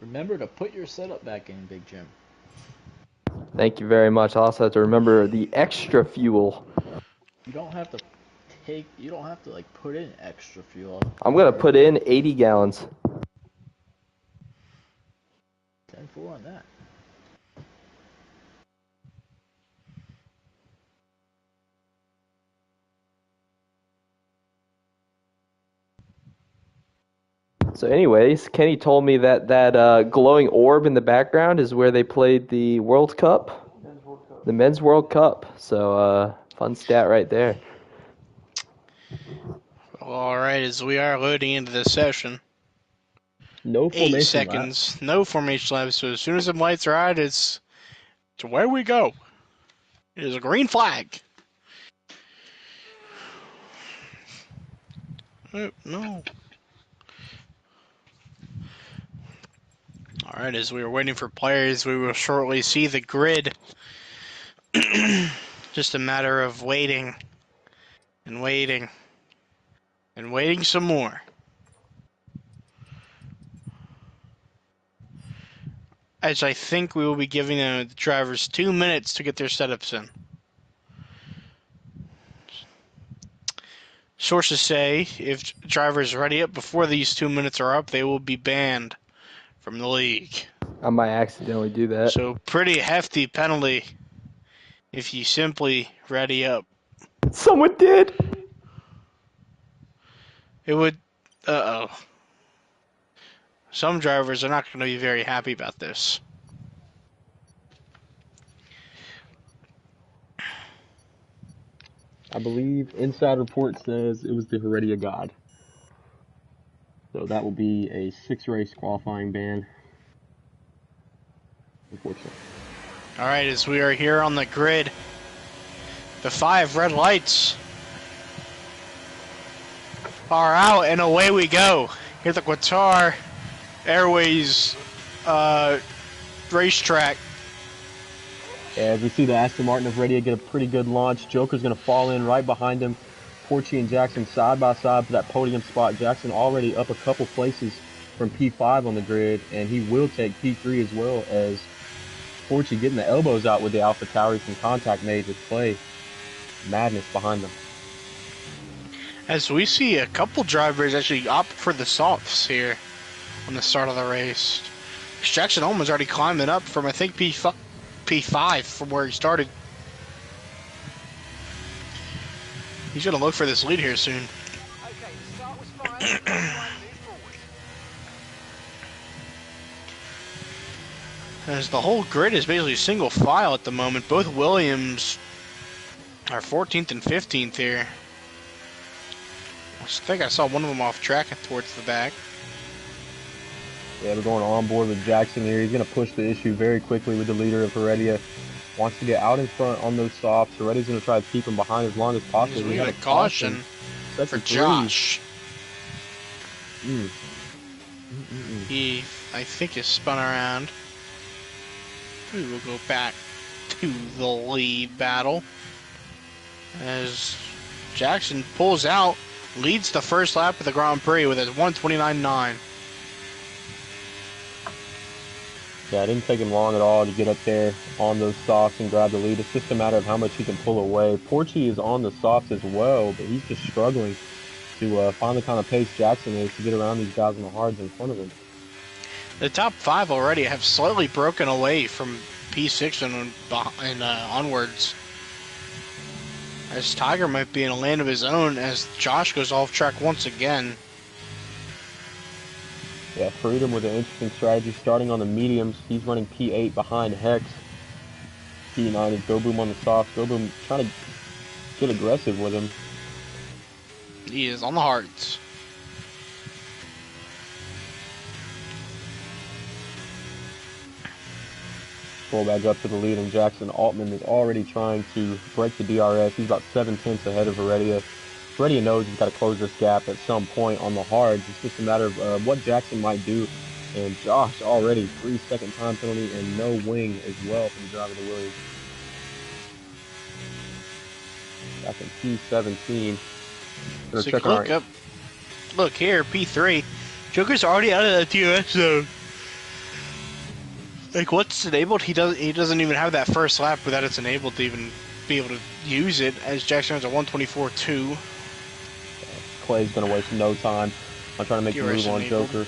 Remember to put your setup back in, Big Jim. Thank you very much. I also have to remember the extra fuel. You don't have to like put in extra fuel. I'm gonna put in 80 gallons. 10-4 on that. So, anyways, Kenny told me that glowing orb in the background is where they played the World Cup, the Men's World Cup. So, fun stat right there. All right, as we are loading into the session. No 8 formation seconds, no formation lap. So as soon as the lights are out, it's to where we go. It is a green flag. Oh, no. All right, as we are waiting for players, we will shortly see the grid. Just a matter of waiting and waiting and waiting some more. As I think we will be giving the drivers 2 minutes to get their setups in. Sources say if drivers ready up before these 2 minutes are up, they will be banned from the league. I might accidentally do that. So pretty hefty penalty if you simply ready up. Someone did. It would. Uh-oh. Some drivers are not going to be very happy about this. I believe Inside Report says it was the Heredia God. So that will be a 6-race qualifying ban. Unfortunately. All right, as we are here on the grid, the 5 red lights are out, and away we go. Here's the Quatar Airways racetrack. As we see the Aston Martin of Heredia get a pretty good launch, Joker's going to fall in right behind him. Porchy and Jackson side by side for that podium spot. Jackson already up a couple places from P5 on the grid, and he will take P3 as well, as Porchy getting the elbows out with the Alpha Tauri from contact made with Clay. Madness behind them. As we see a couple drivers actually opt for the softs here on the start of the race. Jackson Ullman's already climbing up from, I think, P5 from where he started. He's going to look for this lead here soon. Okay, the start was fine. Try and move forward. As the whole grid is basically single file at the moment. Both Williams are 14th and 15th here. I think I saw one of them off track towards the back. Yeah, we're going on board with Jackson here. He's going to push the issue very quickly with the leader of Heredia. Wants to get out in front on those softs. Heredia's going to try to keep him behind as long as possible. We got a caution for Josh. He, I think, is spun around. We will go back to the lead battle as Jackson pulls out, leads the first lap of the Grand Prix with a 1:29.9. Yeah, it didn't take him long at all to get up there on those softs and grab the lead. It's just a matter of how much he can pull away. Porchy is on the softs as well, but he's just struggling to find the kind of pace Jackson is to get around these guys on the hards in front of him. The top 5 already have slightly broken away from P6 and onwards. As Tiger might be in a land of his own as Josh goes off track once again. Yeah, Freedom with an interesting strategy starting on the mediums. He's running P8 behind Hex. P9 is Go Boom on the softs. Go Boom trying to get aggressive with him. He is on the hards. Pull back up to the lead, and Jackson Altman is already trying to break the DRS. He's about 7/10 ahead of Heredia. Heredia knows he's got to close this gap at some point on the hards. It's just a matter of what Jackson might do And Josh already 3-second time penalty and no wing as well from the driver of the Williams. Back in P17. So look up. Look here, P3. Joker's already out of that DRS zone. Like, what's enabled? He doesn't even have that first lap without it's enabled to even be able to use it. As Jackson has a 1:24.2. Clay's gonna waste no time on trying to make the move on enabled. Joker.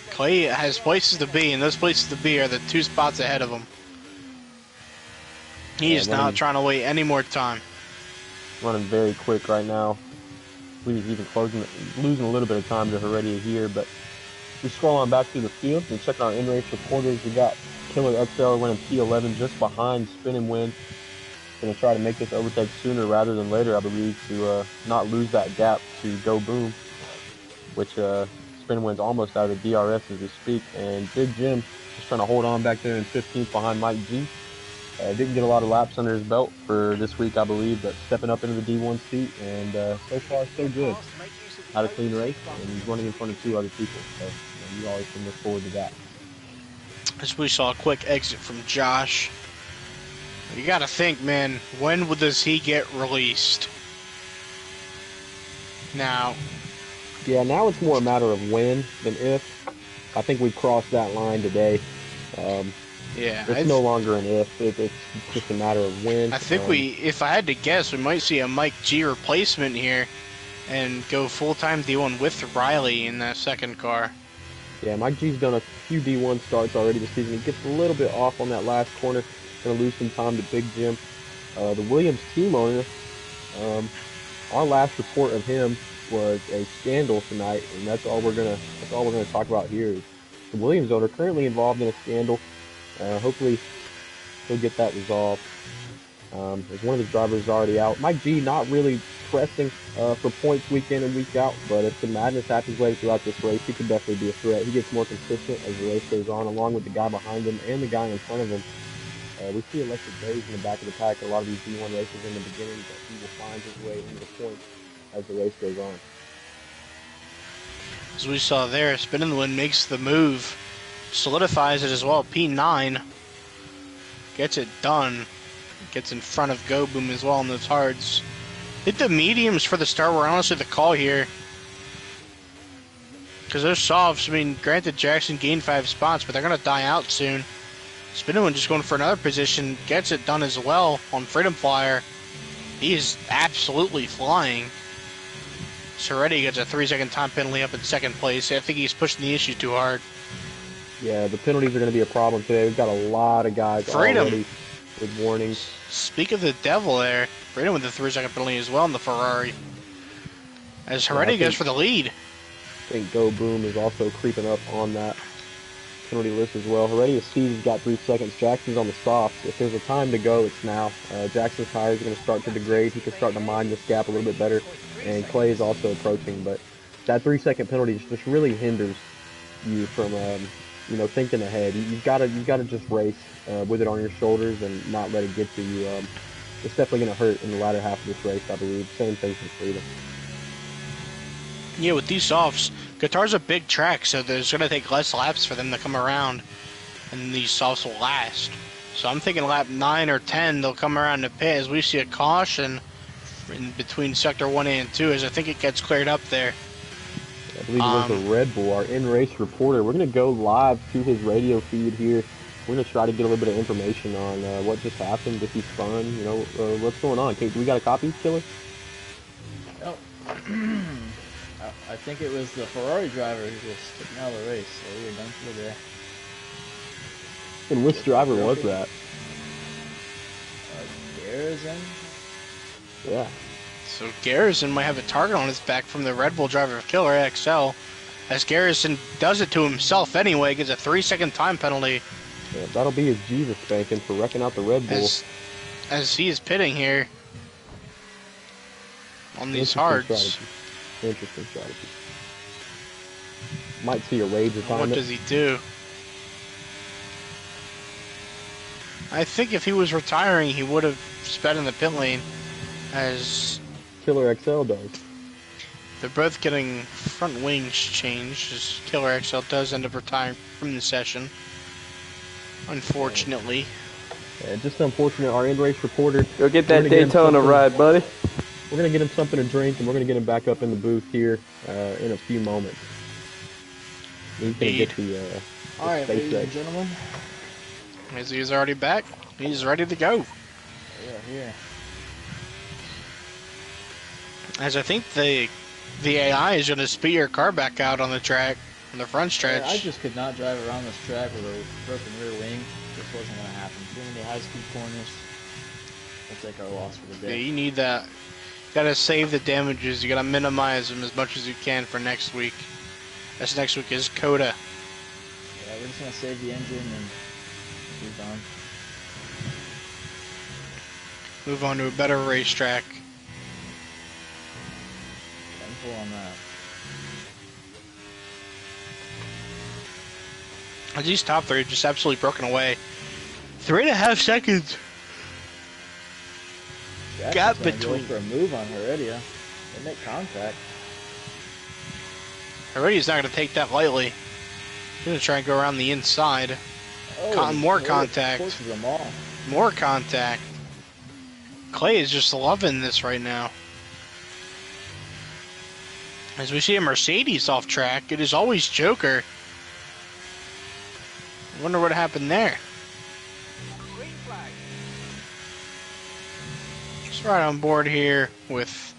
Clay has places to be, and those places to be are the 2 spots ahead of him. He is not trying to wait any more time. Running very quick right now. He's even losing a little bit of time to Heredia here, but we scroll on back through the field and check our in-race reporters. We got Killer XL running P11 just behind Spin and Win. Going to try to make this overtake sooner rather than later, I believe, to not lose that gap to Go Boom, which Spin and Win's almost out of the DRS as we speak. And Big Jim is trying to hold on back there in 15th behind Mike G. Didn't get a lot of laps under his belt for this week, I believe, but stepping up into the D1 seat, and so far so good. Had a clean race, and he's running in front of 2 other people, so you always can look forward to that. As we saw a quick exit from Josh. You gotta think, man, when does he get released? Now. Yeah, now it's more a matter of when than if. I think we crossed that line today. Yeah, it's no longer an if. It's just a matter of when. I think if I had to guess, we might see a Mike G replacement here and go full-time D1 with Riley in that second car. Yeah, Mike G's done a few D1 starts already this season. He gets a little bit off on that last corner. Going to lose some time to Big Jim. The Williams team owner, our last report of him was a scandal tonight, and that's all we're gonna talk about here. Is the Williams owner currently involved in a scandal. Hopefully he'll get that resolved. As one of his drivers is already out. Mike G not really pressing for points week in and week out, but if the madness happens later throughout this race, he could definitely be a threat. He gets more consistent as the race goes on, along with the guy behind him and the guy in front of him. We see Electric Days in the back of the pack in a lot of these D1 races in the beginning, but he will find his way into the points as the race goes on. As we saw there, Spin and Win makes the move, solidifies it as well. P9 gets it done, gets in front of Go Boom as well on those hards. Hit the mediums for the start were honestly the call here. Because those softs, I mean, granted Jackson gained 5 spots, but they're going to die out soon. Spin and Win just going for another position, gets it done as well on Freedom Flyer. He is absolutely flying. Soretti gets a 3-second time penalty up in second place. I think he's pushing the issue too hard. Yeah, the penalties are going to be a problem today. We've got a lot of guys already with warnings. Speak of the devil there. Freedom with the 3-second penalty as well in the Ferrari. As Heredia goes for the lead. I think Go Boom is also creeping up on that penalty list as well. Heredia sees he's got 3 seconds. Jackson's on the softs. If there's a time to go, it's now. Jackson's tires are going to start to degrade. He can start to mind this gap a little bit better. And Clay is also approaching, but that 3-second penalty just really hinders you from, thinking ahead. You've got to just race with it on your shoulders and not let it get to you. It's definitely going to hurt in the latter half of this race, I believe. Same thing for Freedom. Yeah, with these softs, Qatar's a big track, so there's going to take less laps for them to come around, and these softs will last. So I'm thinking lap 9 or 10, they'll come around the pit as we see a caution in between sector 1A and 2, as I think it gets cleared up there. I believe it was the Red Bull, our in-race reporter. We're going to go live to his radio feed here. We're going to try to get a little bit of information on what just happened, if he's spun, what's going on. Okay, we got a copy, Killer? Oh. I think it was the Ferrari driver who just took me out of the race, so we were done for the day. And which driver was that? Garrison? Yeah. So Garrison might have a target on his back from the Red Bull driver of Killer XL, as Garrison does it to himself anyway, gets a 3-second time penalty. Yeah, that'll be his Jesus spanking for wrecking out the Red Bull. As he is pitting here on these hards. Interesting strategy. Might see a rage assignment. What does he do? I think if he was retiring, he would have sped in the pit lane, as Killer XL does. they're both getting front wings changed, as Killer XL does end up retiring from the session. Unfortunately. Yeah, just unfortunate. Our end race reporter. Go get that Daytona ride, buddy. We're gonna get him something to drink, and we're gonna get him back up in the booth here in a few moments. He's gonna get the All right, ladies SpaceX. and gentlemen. He's already back. He's ready to go. We are here. As I think the AI is going to spit your car back out on the track, on the front stretch. I just could not drive around this track with a broken rear wing. This wasn't going to happen. Too many high-speed corners. We'll take our loss for the Yeah, day. you need that. You gotta save the damages. You gotta minimize them as much as you can for next week. This next week is Coda. Yeah, we're just going to save the engine and move on. Move on to a better racetrack. Pull on that. These top three are just absolutely broken away. 3.5 seconds. Gap between. Go for a move on Heredia. They make contact. Heredia's not going to take that lightly. He's going to try and go around the inside. Oh, More contact. Forces them all. More contact. Clay is just loving this right now. As we see a Mercedes off track, it is always Joker. I wonder what happened there. Green flag. Just right on board here with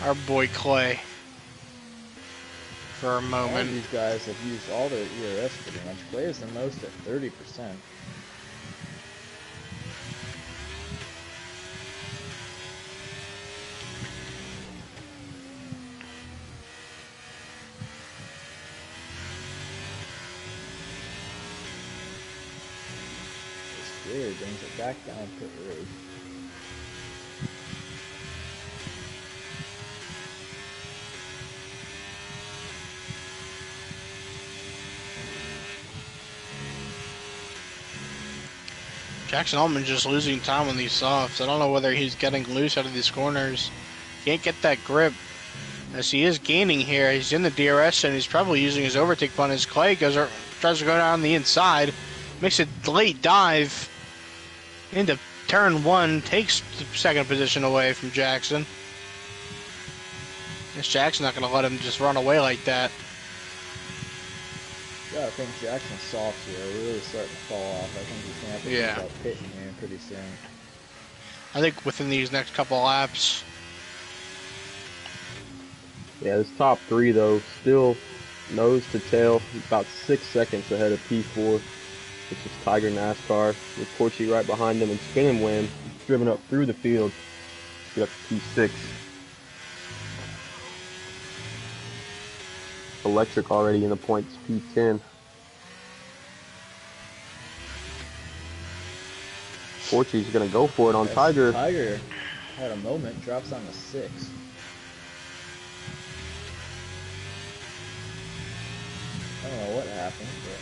our boy Clay for a All of moment. these guys have used all their ERS pretty much. Clay is the most at 30%. This gear brings it back down pit road. Jackson Altman just losing time on these softs. I don't know whether he's getting loose out of these corners. Can't get that grip. As he is gaining here, he's in the DRS and he's probably using his overtake button as Clay tries to go down the inside. Makes a late dive into turn one, takes the second position away from Jackson. This Jackson's not going to let him just run away like that. Yeah, I think Jackson's softs here are really starting to fall off. I think he's going to have to think about pitting here pretty soon. I think within these next couple laps. Yeah, this top three though, still nose to tail, about 6 seconds ahead of P4, which is Tiger NASCAR, with Porchy right behind them, and Spinning Wind driven up through the field to get up to P6. Electric already in the points, P10. Porchy's gonna go for it on Tiger. Tiger had a moment, drops on the 6. I don't know what happened, but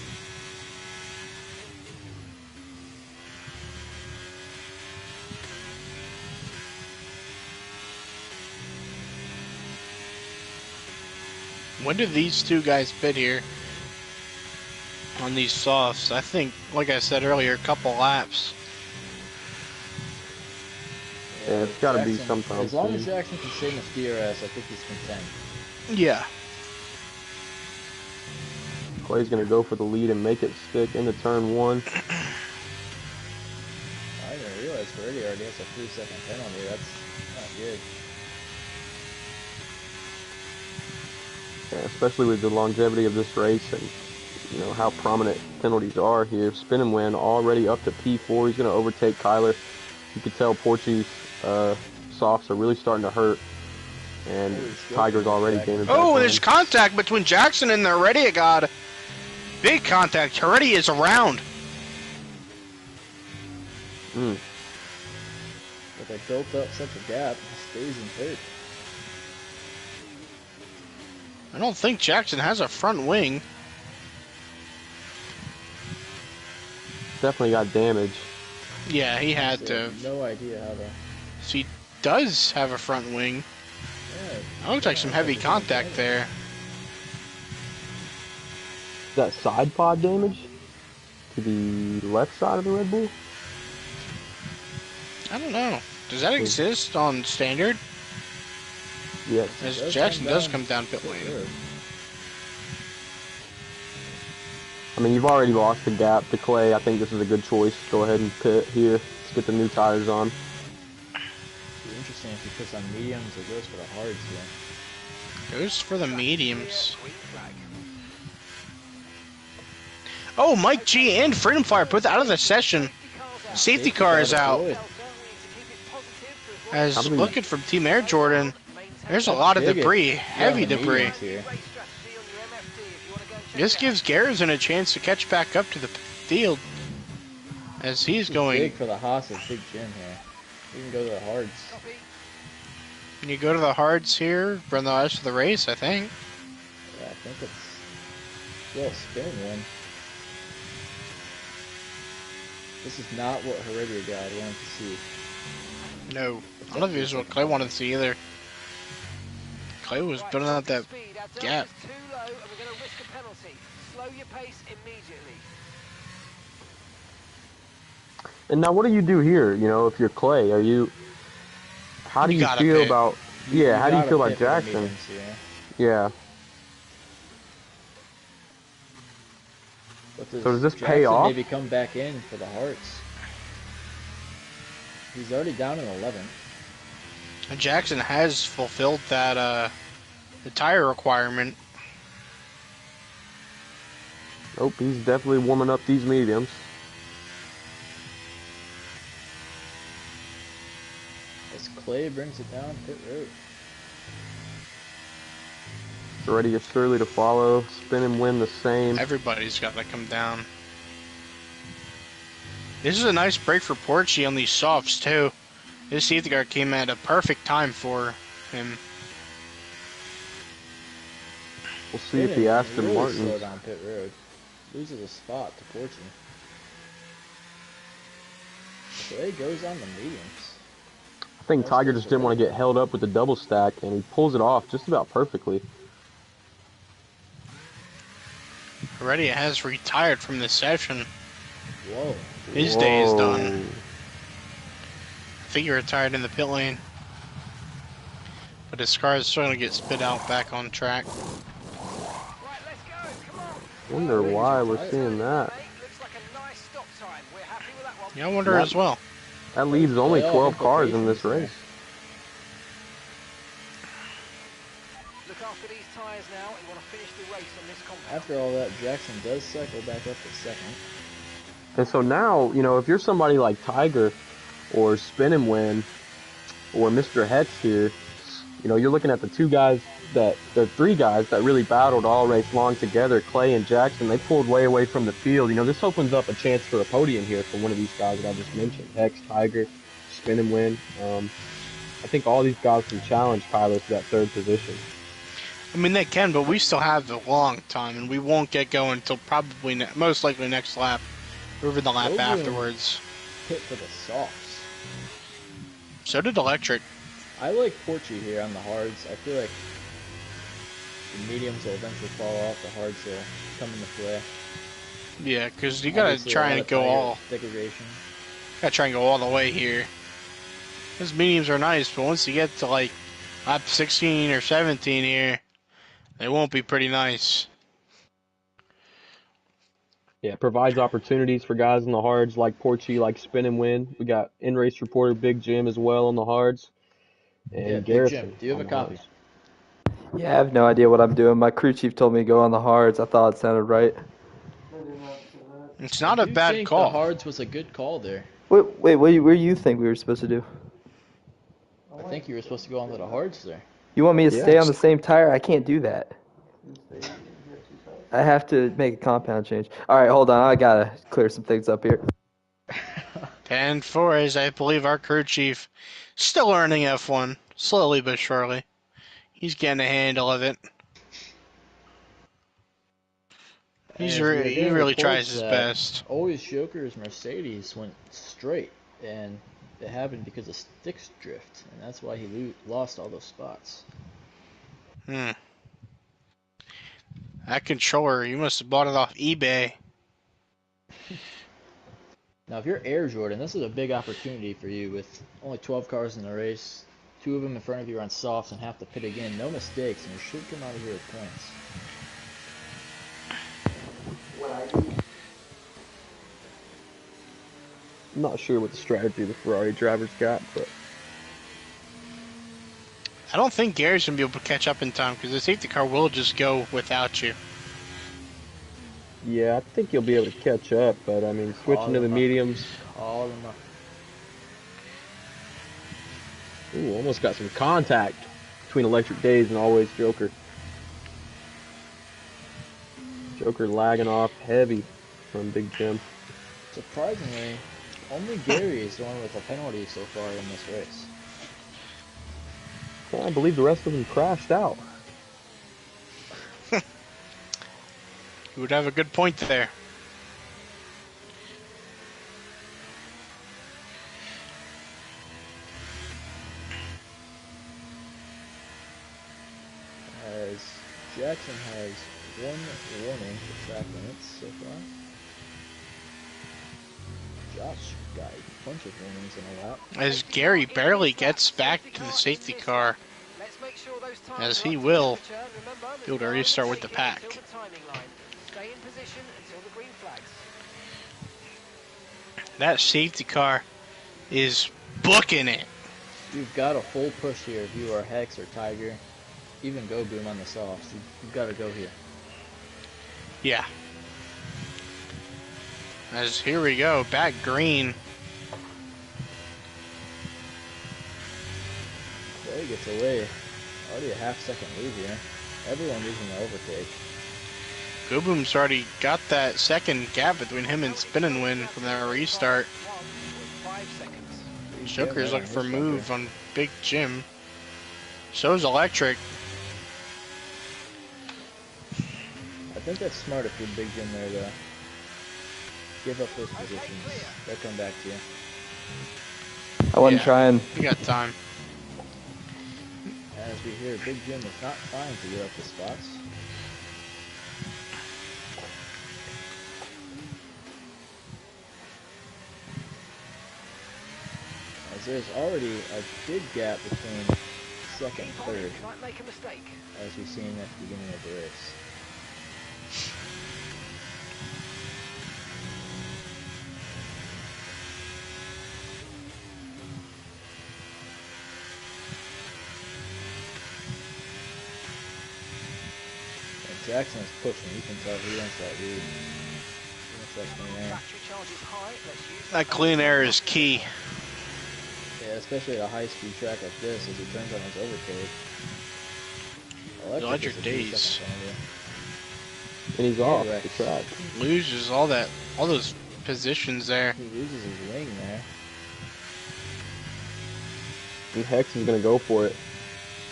When do these two guys pit here on these softs? I think, like I said earlier, a couple laps. Yeah, it's gotta be Jackson, sometime as long soon. as Jackson can stay in his DRS, I think he's content. Yeah. Clay's gonna go for the lead and make it stick into turn one. I didn't realize Brady already has a 3-second penalty. That's not good. Yeah, especially with the longevity of this race and you know how prominent penalties are here. Spin and Win already up to P4. He's gonna overtake Kyler. You can tell Porchy's softs are really starting to hurt, and Tiger's already gaining. Oh, there's contact between Jackson and the Heredia god. Big contact. Heredia is around. Mm. But they built up such a gap, he stays in third. I don't think Jackson has a front wing. Definitely got damage. Yeah, he had So to. I have no idea how to. So he does have a front wing. That looks like some heavy contact there. Is that side pod damage to the left side of the Red Bull? I don't know. Does that exist on standard? Yes. As Jackson does come down pit lane. I mean, you've already lost the gap to Clay. I think this is a good choice. Go ahead and pit here. Let's get the new tires on. It'd be interesting if he puts on mediums or goes for the hards here. Goes for the mediums. Oh, Mike G and Freedom Fire put out of the session. Safety car is out. As looking from Team Air Jordan, there's a lot of debris, heavy debris. This gives Garrison a chance to catch back up to the field as he's going. Big for the Haas's big gym here. You can go to the hards. Can you go to the hards here, run the rest of the race? I think. Yeah, I think it's still a spin win. This is not what Heredia God wanted to see. No, I don't think this is what Clay wanted to see either. Clay was building out that gap. And now, what do you do here? You know, if you're Clay, are you? How do you feel about? Yeah, how do you feel about Jackson? Yeah. So does this pay off? Maybe come back in for the hearts. He's already down in 11th. Jackson has fulfilled that the tire requirement. Nope, he's definitely warming up these mediums. As Clay brings it down pit road. Ready surely to follow, spin and win the same. Everybody's got to come down. This is a nice break for Porchy on these softs too. This safety car came at a perfect time for him. We'll see if the Aston really Martin slow down pit road. Loses a spot to Porchy. Clay goes on the mediums. I think Tiger just didn't want to get held up with the double stack, and he pulls it off just about perfectly. Heredia has retired from this session. Whoa. His day is done. I think he retired in the pit lane. But his car is still going to get spit out back on track. Wonder why we're seeing that. Yeah, I wonder as well. That leaves only 12 cars in this race. After all that, Jackson does cycle back up to second. And so now, you know, if you're somebody like Tiger or Spin and Win or Mr. Hetz here, you know, you're looking at the three guys that really battled all race long together, Clay and Jackson. They pulled way away from the field. You know, this opens up a chance for a podium here for one of these guys that I just mentioned. Hex, Tiger, Spin and Win. I think all these guys can challenge Tyler to that third position. I mean, they can, but we still have a long time, and we won't get going until probably, most likely next lap, or even the lap afterwards. Pit for the softs. So did Electric. I like Porchy here on the hards. I feel like the mediums will eventually fall off, the hards will come into play. Yeah, because you gotta try and go all. Degradation. Gotta try and go all the way here. Those mediums are nice, but once you get to like lap 16 or 17 here, they won't be pretty nice. Yeah, it provides opportunities for guys on the hards like Porchy, like Spin and Win. We got in-race reporter Big Jim as well on the hards. And yeah, Garrison. Big Jim, do you have a copy? Yeah, I have no idea what I'm doing. My crew chief told me to go on the hards. I thought it sounded right. It's not a I bad think call. The hards was a good call there. Wait, what do you think we were supposed to do? I think you were supposed to go onto the hards there. You want me to stay on the same tire? I can't do that. I have to make a compound change. All right, hold on. I gotta clear some things up here. 10-4 is, I believe, our crew chief. Still learning F1, slowly but surely. He's getting a handle of it. He really tries his best. Always Joker's Mercedes went straight, and it happened because of sticks drift, and that's why he lost all those spots. That controller, you must have bought it off eBay. Now, if you're Air Jordan, this is a big opportunity for you with only 12 cars in the race. 2 of them in front of you are on softs and half the pit again. No mistakes, and you should come out of here with points. I'm not sure what the strategy the Ferrari drivers got, but I don't think Gary's going to be able to catch up in time because the safety car will just go without you. yeah, I think you'll be able to catch up. But I mean, switching to the mediums. Call them up. Ooh, almost got some contact between Electric Days and Always Joker. Joker lagging off heavy from Big Jim. Surprisingly, only Gary is the one with a penalty so far in this race. I believe the rest of them crashed out. You would have a good point there. As Jackson has 1 warning for track limits so far. Josh got a bunch of warnings in a lap. As Gary barely gets back to the safety car, as he will be able to restart with the pack. That safety car is booking it. You've got a full push here if you are Hex or Tiger. Even Go Boom on the softs. You've got to go here. Yeah. As here we go, back green. Clay gets away. Already a half-second lead here. Everyone using the overtake. Go Boom's already got that second gap between him and Spin and Win from that restart. Joker's looking for a move on Big Jim. So's Electric. I think that's smart if you're Big Jim there to give up those positions. They'll come back to you. I wasn't trying. You got time. As we hear, Big Jim is not trying to get up the spots. As there's already a big gap between second and third, as we've seen at the beginning of the race. Jackson is pushing. You can tell he wants that lead. He wants that clean air. That clean air is key. Yeah, especially at a high-speed track like this, as he turns on his overtake. Electric Days. And he's off the track. Loses all those positions there. He loses his wing there. And Hex is going to go for it.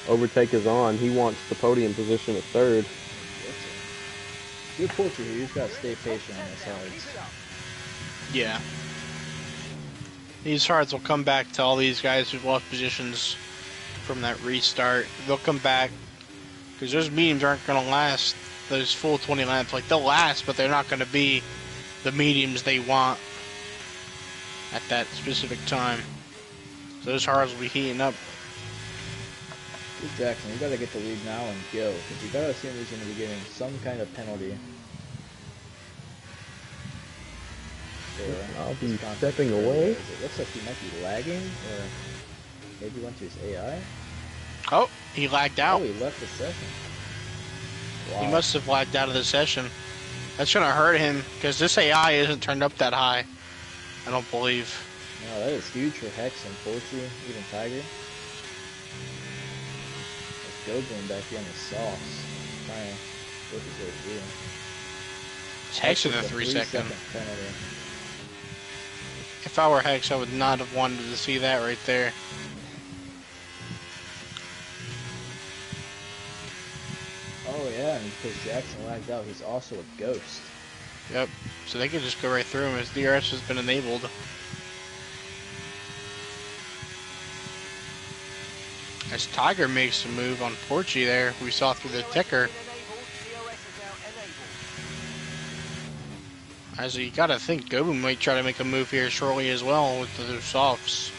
Overtake is on. He wants the podium position at third. Good culture here. You just got to stay patient on this hards. Yeah. These hards will come back to all these guys who've lost positions from that restart. They'll come back because those mediums aren't going to last those full 20 laps. Like, they'll last, but they're not going to be the mediums they want at that specific time. So those hards will be heating up. Good Jackson, you got to get the lead now and go, because you got to assume he's going to be getting some kind of penalty. I'll be stepping away. It looks like he might be lagging, or maybe went to his AI. Oh, he lagged out. Oh, he left the session. Wow. He must have lagged out of the session. That's going to hurt him, because this AI isn't turned up that high, I don't believe. No, that is huge for Hex and Poultry, even Tiger. Let's go boom back here on the softs. Trying to work his way through. Hex with a 3-second. Penalty. If I were Hex, I would not have wanted to see that right there. Oh yeah, and because Jackson lagged out, he's also a ghost. Yep. So they could just go right through him. His DRS has been enabled. As Tiger makes a move on Porchy there, we saw through the ticker. As you gotta think, Gobu might try to make a move here shortly as well with the softs.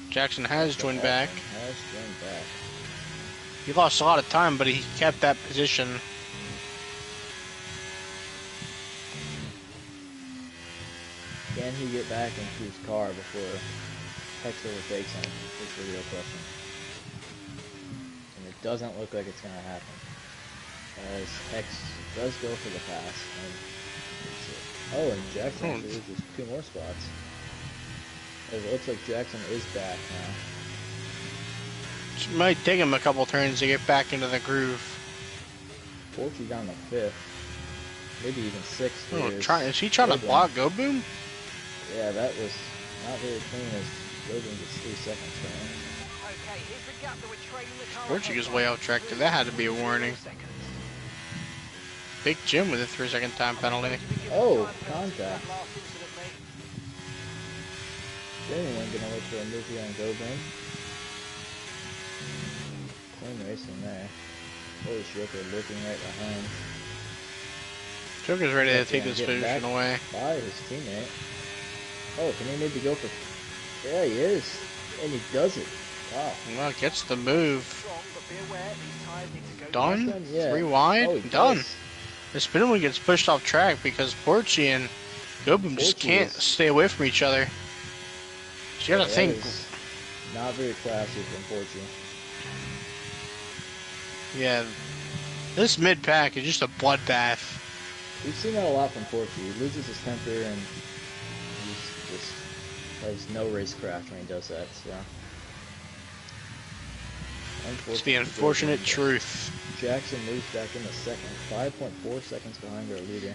Jackson has joined back. He lost a lot of time, but he kept that position. Can he get back into his car before Hex overtakes him? Is the real question. And it doesn't look like it's going to happen. As Hex does go for the pass. And Jackson loses 2 more spots. As it looks like Jackson is back now. It might take him a couple turns to get back into the groove. Porchy down to 5th. Maybe even 6th. Is he trying to block Go Boom? Yeah, that was not very clean as Go Boom gets 3 seconds for him. Okay, here's the gap that we're trading the car. Porchy is way out track. That had to be a warning. Big Jim with a 3-second time penalty. Oh, contact. Is anyone gonna look for a move here on Go Boom? Clean racing there. Holy Joker looking right behind. Joker's ready to take this position away. By his teammate. Oh, can he maybe go for... Yeah, he is. And he does it. Wow. Well, gets the move. Done? Yeah. 3 wide? Oh, done. Does. The spin wheel gets pushed off track because Porchy and Go Boom just can't stay away from each other. So you gotta think. Not very classy from Porchy. Yeah. This mid-pack is just a bloodbath. We've seen that a lot from Porchy. He loses his temper and he just has no racecraft when he does that. So. It's the unfortunate truth. Jackson moves back into 2nd, 5.4 seconds behind our leader.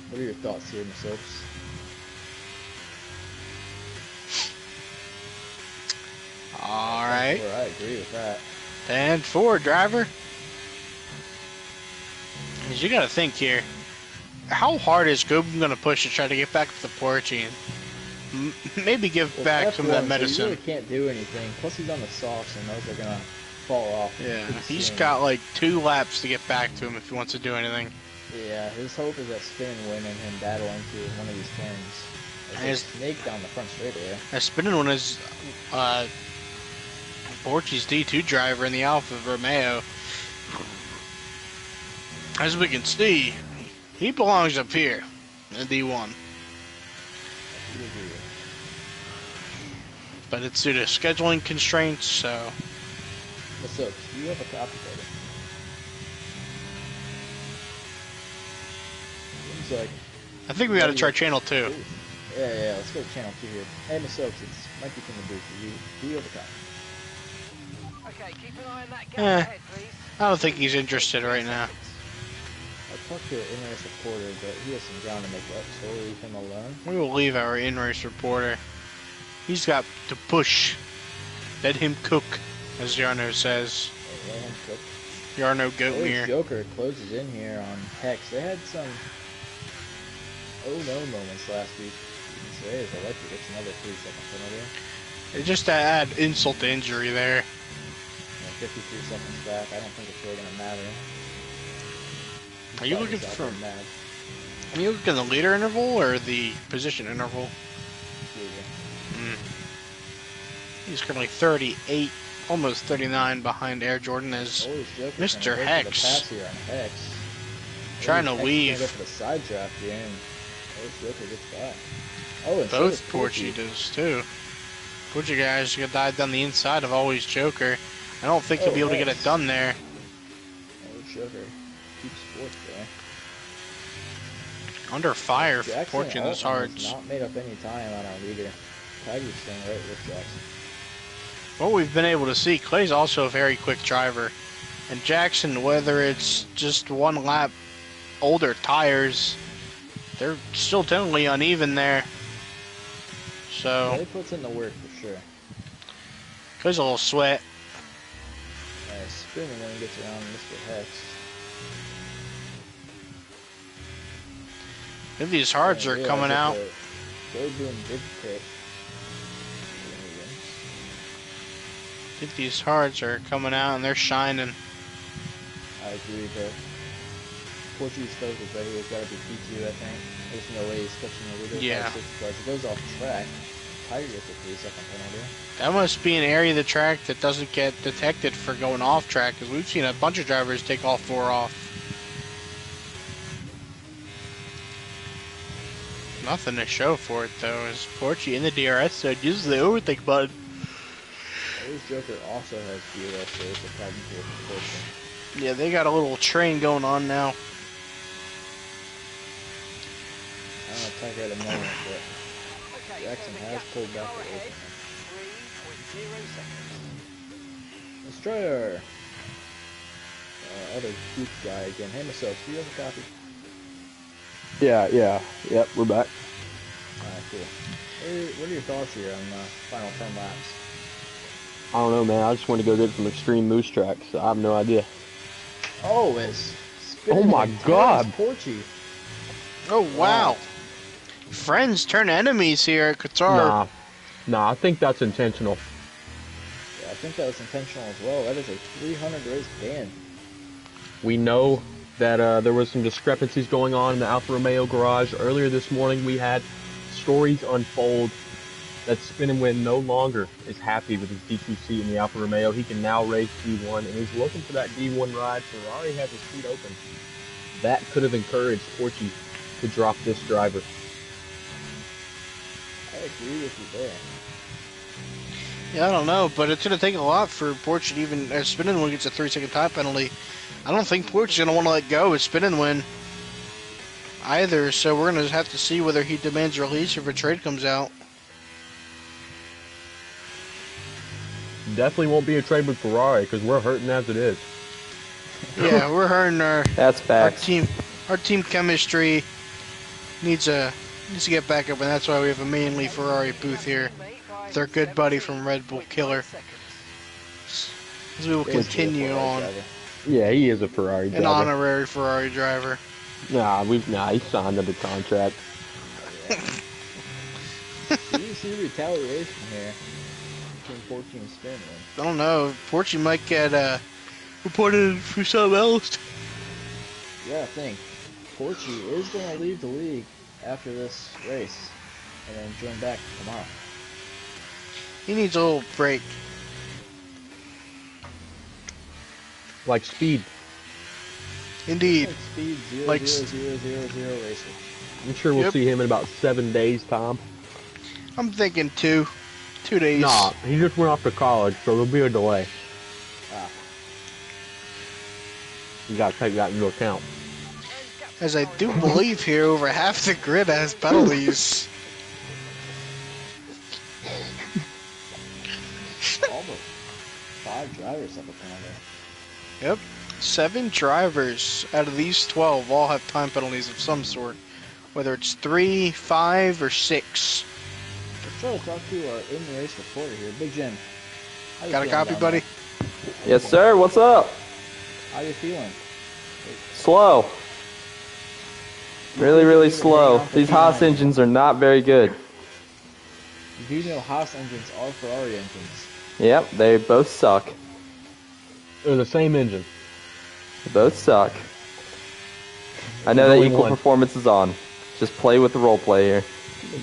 What are your thoughts here, Miss Oaks? Alright. I agree with that. 10-4, driver. Because you gotta think here. How hard is Goobin gonna push to try to get back to the Porchy and maybe give back some of that medicine? So he really can't do anything. Plus he's on the softs and those are gonna fall off. Yeah, he's got like 2 laps to get back to him if he wants to do anything. Yeah, his hope is that spin win and him battling through one of these turns. There's a snake down the front straight here. A spinning one is Porchy's D2 driver in the Alfa Romeo. As we can see, he belongs up here in D1. But it's due to scheduling constraints, so... What's up? Do you have a copy, buddy? Seems like... I think we gotta try channel 2. Yeah, let's go to channel 2 here. Hey, Miss Oaks, it's Mikey from the booth. Do you have a copy? Okay, keep an eye on that gap ahead, please. I don't think he's interested right now. I talked to an in-race reporter, but he has some ground to make up, so we'll leave him alone. We will leave our in-race reporter. He's got to push. Let him cook, as Yarno says. Let him cook. Yarno Goatmere. Joker closes in here on Hex. They had some oh-no moments last week. You can say as Electric gets another 3-second penalty. Just to add insult to injury there. 53 seconds back. I don't think it's really going to matter. Are you looking for... Are you looking at the leader interval or the position interval? He's currently 38, almost 39 behind Air Jordan as Mr. Hex. Trying to weave. Go for the side draft here and Joker gets back. Oh, and both Porchy does too. Porchy guys get dive down the inside of always Joker. I don't think he'll be able to get it done there. Oh, Joker keeps 4th there. Under fire for Porchy in this hard. Not made up any time on our leader. Tiger's staying right with Jackson. What we've been able to see, Clay's also a very quick driver. And Jackson, whether it's just 1 lap older tires, they're still technically uneven there. So Clay puts in the work for sure. Clay's a little sweat. Spinning when he gets around Mr. Hex. If these hards are coming out. Go boom big pit. If these hards are coming out and they're shining. I agree, but Portuguese focus right here has got to be P2, I think. There's no way he's touching the leader. Yeah. But if it goes off track, Tiger gets a 3-second penalty. That must be an area of the track that doesn't get detected for going off track, because we've seen a bunch of drivers take all 4 off. Nothing to show for it though. Is Porchy in the DRS, so uses the overtake button. This Joker also has DRS, so it's a problem for Porchy. Yeah, they got a little train going on now. I don't know Tiger at the moment, but Jackson has pulled back the opener. 3.0 seconds. Destroyer! Other Goop guy again. Hey, myself, do you have a copy? Yep, we're back. Alright, cool. Hey, what are your thoughts here on final 10 laps? I don't know, man. I just want to go get some extreme moose tracks. So I have no idea. Oh, it's Oh my God. Porchy. Oh wow. Friends turn enemies here at Qatar. Nah, I think that's intentional. Yeah, I think that was intentional as well. That is a 300 race ban. We know that there was some discrepancies going on in the Alfa Romeo garage. Earlier this morning, we had stories unfold that Spin and Win no longer is happy with his D2 seat in the Alfa Romeo. He can now race D1, and he's looking for that D1 ride. Ferrari has his seat open. That could have encouraged Porchy to drop this driver. I agree with you there. Yeah, I don't know, but it's going to take a lot for Porch to even Spin and Win gets a 3-second time penalty. I don't think Porch is going to want to let go of Spin and Win either, so we're going to have to see whether he demands release or if a trade comes out. Definitely won't be a trade with Ferrari because we're hurting as it is. Yeah, we're hurting That's our facts. team chemistry needs to get back up, and that's why we have a mainly Ferrari booth here. With our good buddy from Red Bull Killer. As we will continue on. Yeah, he is a Ferrari driver. An honorary Ferrari driver. Nah, he signed under contract. Do you see retaliation here between Porchy and Spin? I don't know. Porchy might get reported for something else. Yeah, I think Porchy is going to leave the league after this race and then join back tomorrow. He needs a little break. Like Speed. Indeed. Like Speed 0, Like 0, 0, 0, 0 racer. I'm sure we'll Yep. see him in about 7 days, Tom. I'm thinking 2 days. Nah, he just went off to college, so there'll be a delay. Ah, You gotta take that into account. As I do believe here, over half the grid has penalties. almost 5 drivers have a penalty. Yep. 7 drivers out of these 12 all have time penalties of some sort. Whether it's 3, 5, or 6. Let's try to talk to our in-race reporter here, Big Jim. How you Got a feeling copy, down buddy? Yes, sir. What's up? there? How you feeling? Slow. Really, really slow. These Haas engines are not very good. You do know Haas engines are Ferrari engines. Yep, they both suck. They're the same engine. They both suck. I know There's that only equal one. performance is on. Just play with the role play here.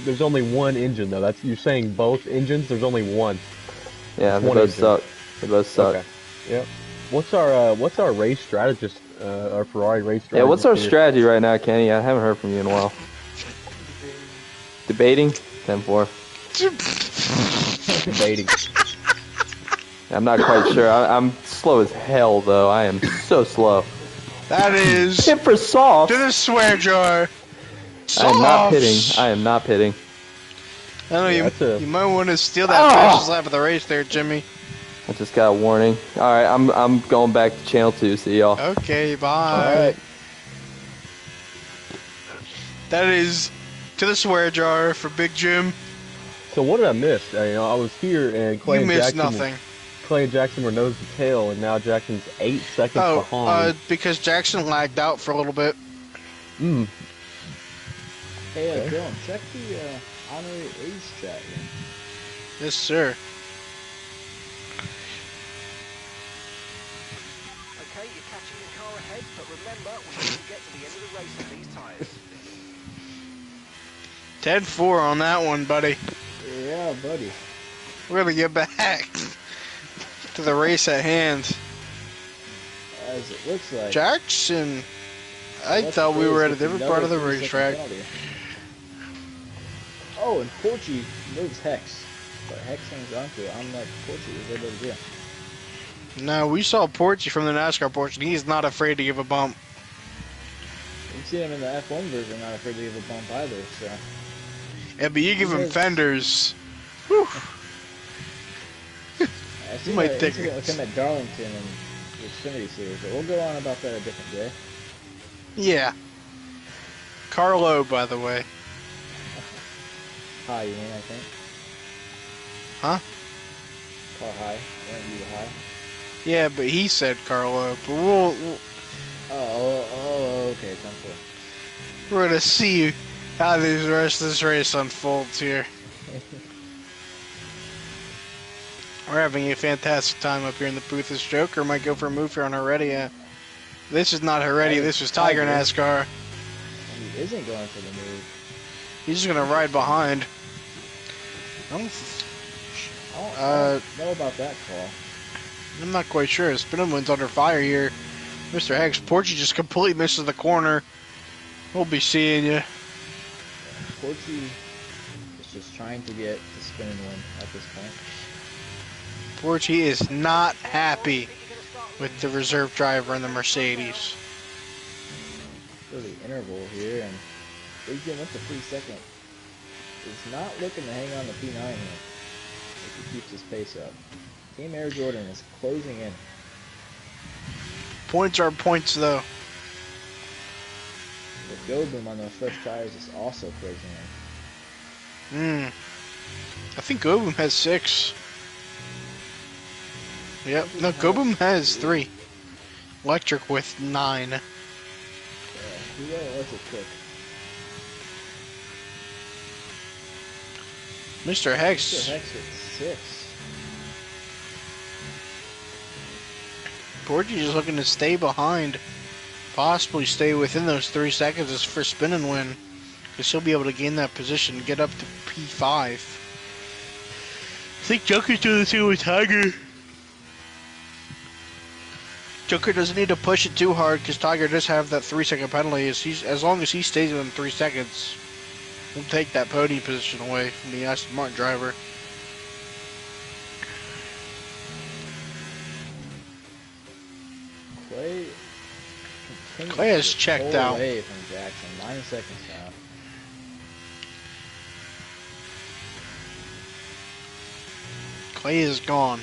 There's only one engine though. That's you're saying both engines. There's only one. Yeah, they One both engine. suck. They both suck. Okay. Yep. What's our race strategist? Our Ferrari race strategist. Yeah, what's our here? strategy right now, Kenny? I haven't heard from you in a while. Debating? 10-4. Debating. I'm not quite sure. I'm slow as hell, though. I am so slow. That is Tip for soft. to the swear jar. I am not Softs. pitting. I am not pitting. I know Yeah, that's a- you might want to steal that Oh! fastest lap of the race there, Jimmy. I just got a warning. All right, I'm going back to channel 2. See y'all. Okay, bye. All right. That is to the swear jar for Big Jim. So what did I miss? I was here and Clay You and missed Jackson. nothing. Clay and Jackson were nose to tail, and now Jackson's 8 seconds Oh, behind. because Jackson lagged out for a little bit. Hey, Okay. Dylan, check the honorary age chat here. Yes, sir. Okay, you're catching the car ahead, but remember, we need to get to the end of the race on these tyres. 10-4 on that one, buddy. Yeah, buddy. We're gonna get back to the race at hand. As it looks like. Jackson, I Lucky thought we were Days at a gets different part another of the 3-second racetrack. penalty. Oh, and Porchy moves Hex. But Hex hangs onto it, unlike Porchy was able to do. No, we saw Porchy from the NASCAR portion. He's not afraid to give a bump. You've seen him in the F1 version, not afraid to give a bump either, so. Yeah, but you give him has- fenders. Whew. I've seen might an take incident it. with him at Darlington in the Xfinity Series, but we'll go on about that a different day. Yeah. Carlo, by the way. High, you mean, I think? Huh? Car high. Weren't you high? Yeah, but he said Carlo. But Oh, okay, 10-4. we're gonna see how the rest of this race unfolds here. We're having a fantastic time up here in the booth. This Joker might go for a move here on Heredia. This is not Heredia, this is Tiger NASCAR. And he isn't going for the move. He's just gonna ride behind. I don't know about that call. I'm not quite sure. Spinnerman's under fire here. Mr. Hex, Porchy just completely misses the corner. We'll be seeing you. Porchy is just trying to get the spin and win at this point. Porchy is not happy with the reserve driver in the Mercedes. For the interval here, and Big Jim with the 3 second is not looking to hang on the P9 here if he keeps his pace up. Team Air Jordan is closing in. Points are points, though. The Go Boom on those fresh tires is also closing in. I think Goboom has 6. Yep, no, Goboom has 3. Electric with 9. Yeah, he got electric quick. Mr. Hex. Mr. Hex with 6. Porgy's just looking to stay behind. Possibly stay within those 3 seconds for spin and win. Because he'll be able to gain that position and get up to P5. I think Joker's doing the same with Tiger. Joker doesn't need to push it too hard because Tiger does have that 3 second penalty. As long as he stays within 3 seconds, he'll take that podium position away from the Aston Martin driver. Clay has checked out. Away from Jackson, 9 seconds now. Clay is gone.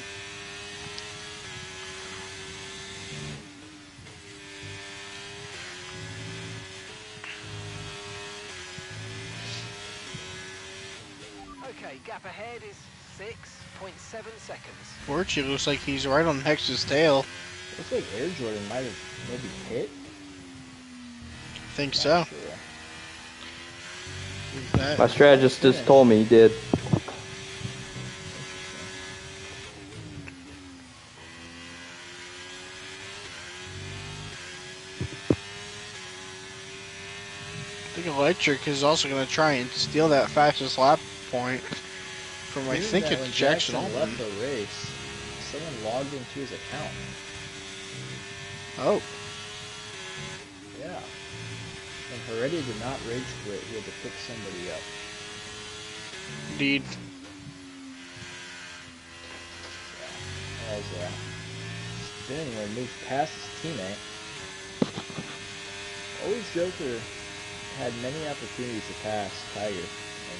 Okay, gap ahead is 6.7 seconds. Porgy looks like he's right on Hex's tail. Looks like Air Jordan might have maybe hit. I think so. Sure. My strategist just told me he did. I think Electric is also going to try and steal that fastest lap point from, I think When it's Jackson left Allman. the race, someone logged into his account. Oh, Yeah. And Heredia did not rage quit. He had to pick somebody up. indeed. As Spinning moves past his teammate. Always Joker had many opportunities to pass Tiger and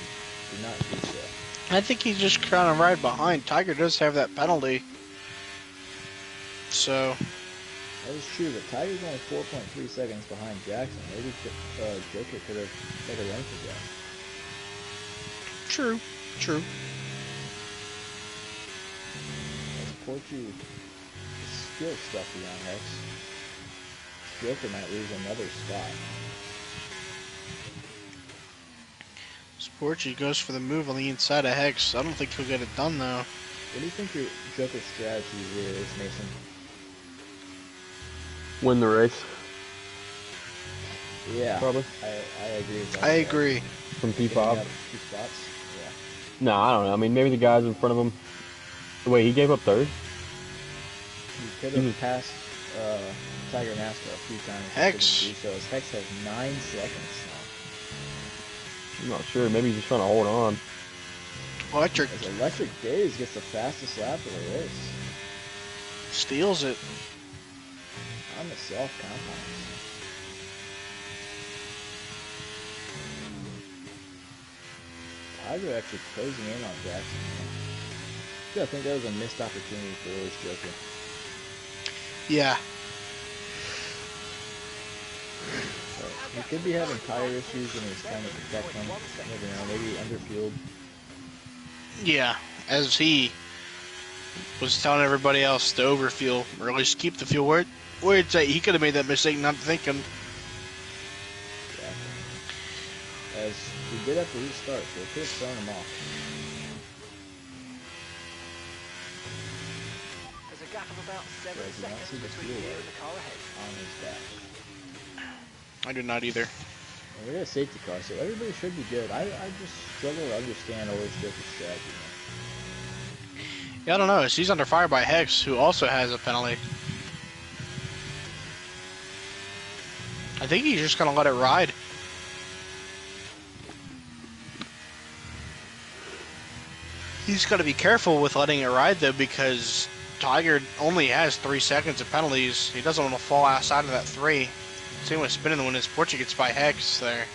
did not do so. I think he's just trying to ride behind. Tiger does have that penalty. So, That is true, but Tiger's only 4.3 seconds behind Jackson. Maybe Joker could have made a run for Jackson. true. As Porchy is still stuffy on Hex, Joker might lose another spot. Porgy goes for the move on the inside of Hex. I don't think he'll get it done, though. What do you think your Joker's strategy here is, Mason? Win the race. Yeah, Probably. I agree with that. I agree. From Getting P5. up 2 spots. Yeah. No, I don't know. I mean, maybe the guys in front of him. Wait, he gave up third? You could He have was- passed Tiger Nascar a few times. Hex. So his Hex has 9 seconds I'm not sure. Maybe he's just trying to hold on. Electric now. As Electric Days gets the fastest lap of the race steals it. on the self compounds. Tiger actually closing in on Jackson. I think that was a missed opportunity for Lewis Joker. Yeah. He could be having tire issues and he's trying to protect them. Never know, maybe underfueled. Yeah. As he was telling everybody else to overfuel, or at least keep the fuel where it's at. He could have made that mistake not thinking. Exactly. As he did have to restart, so it could have thrown him off. There's a gap of about 7 Whereas you don't seconds see the between fuel you load and the car ahead. on his dash. I did not either. And we're in a safety car, so everybody should be good. I just struggle to understand Lewis Joker's strategy. Yeah, I don't know. He's under fire by Hex, who also has a penalty. I think he's just gonna let it ride. He's got to be careful with letting it ride, though, because Tiger only has 3 seconds of penalties. He doesn't want to fall outside of that 3. Same with spinning when his Portugal gets by Hex there.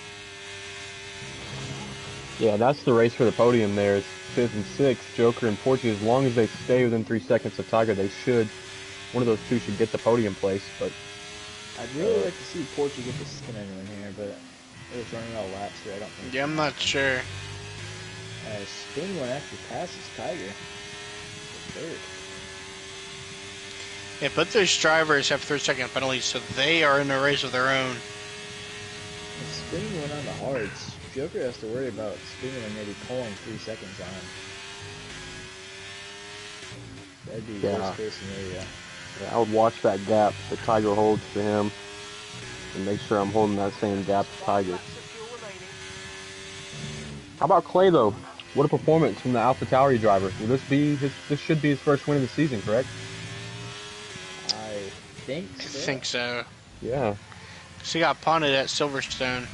Yeah, that's the race for the podium there. It's 5th and 6th. Joker and Porgy, as long as they stay within 3 seconds of Tiger, they should. One of those two should get the podium place, but I'd really like to see Portugal get the spin in here, but it was running out of laps here. I don't think. Yeah, I'm not sure. Spin one actually passes Tiger. Third. Yeah, both those drivers have 3-second penalties, so they are in a race of their own. If spinning one on the hards, Joker has to worry about spinning and maybe pulling 3 seconds on him. That'd be worst case scenario. yeah, I would watch that gap that Tiger holds to him and make sure I'm holding that same gap to Tiger. Laps of fuel remaining. How about Clay, though? What a performance from the Alpha Tauri driver. Will this be this should be his first win of the season, correct? I think I so. think so. Yeah. So he got punted at Silverstone.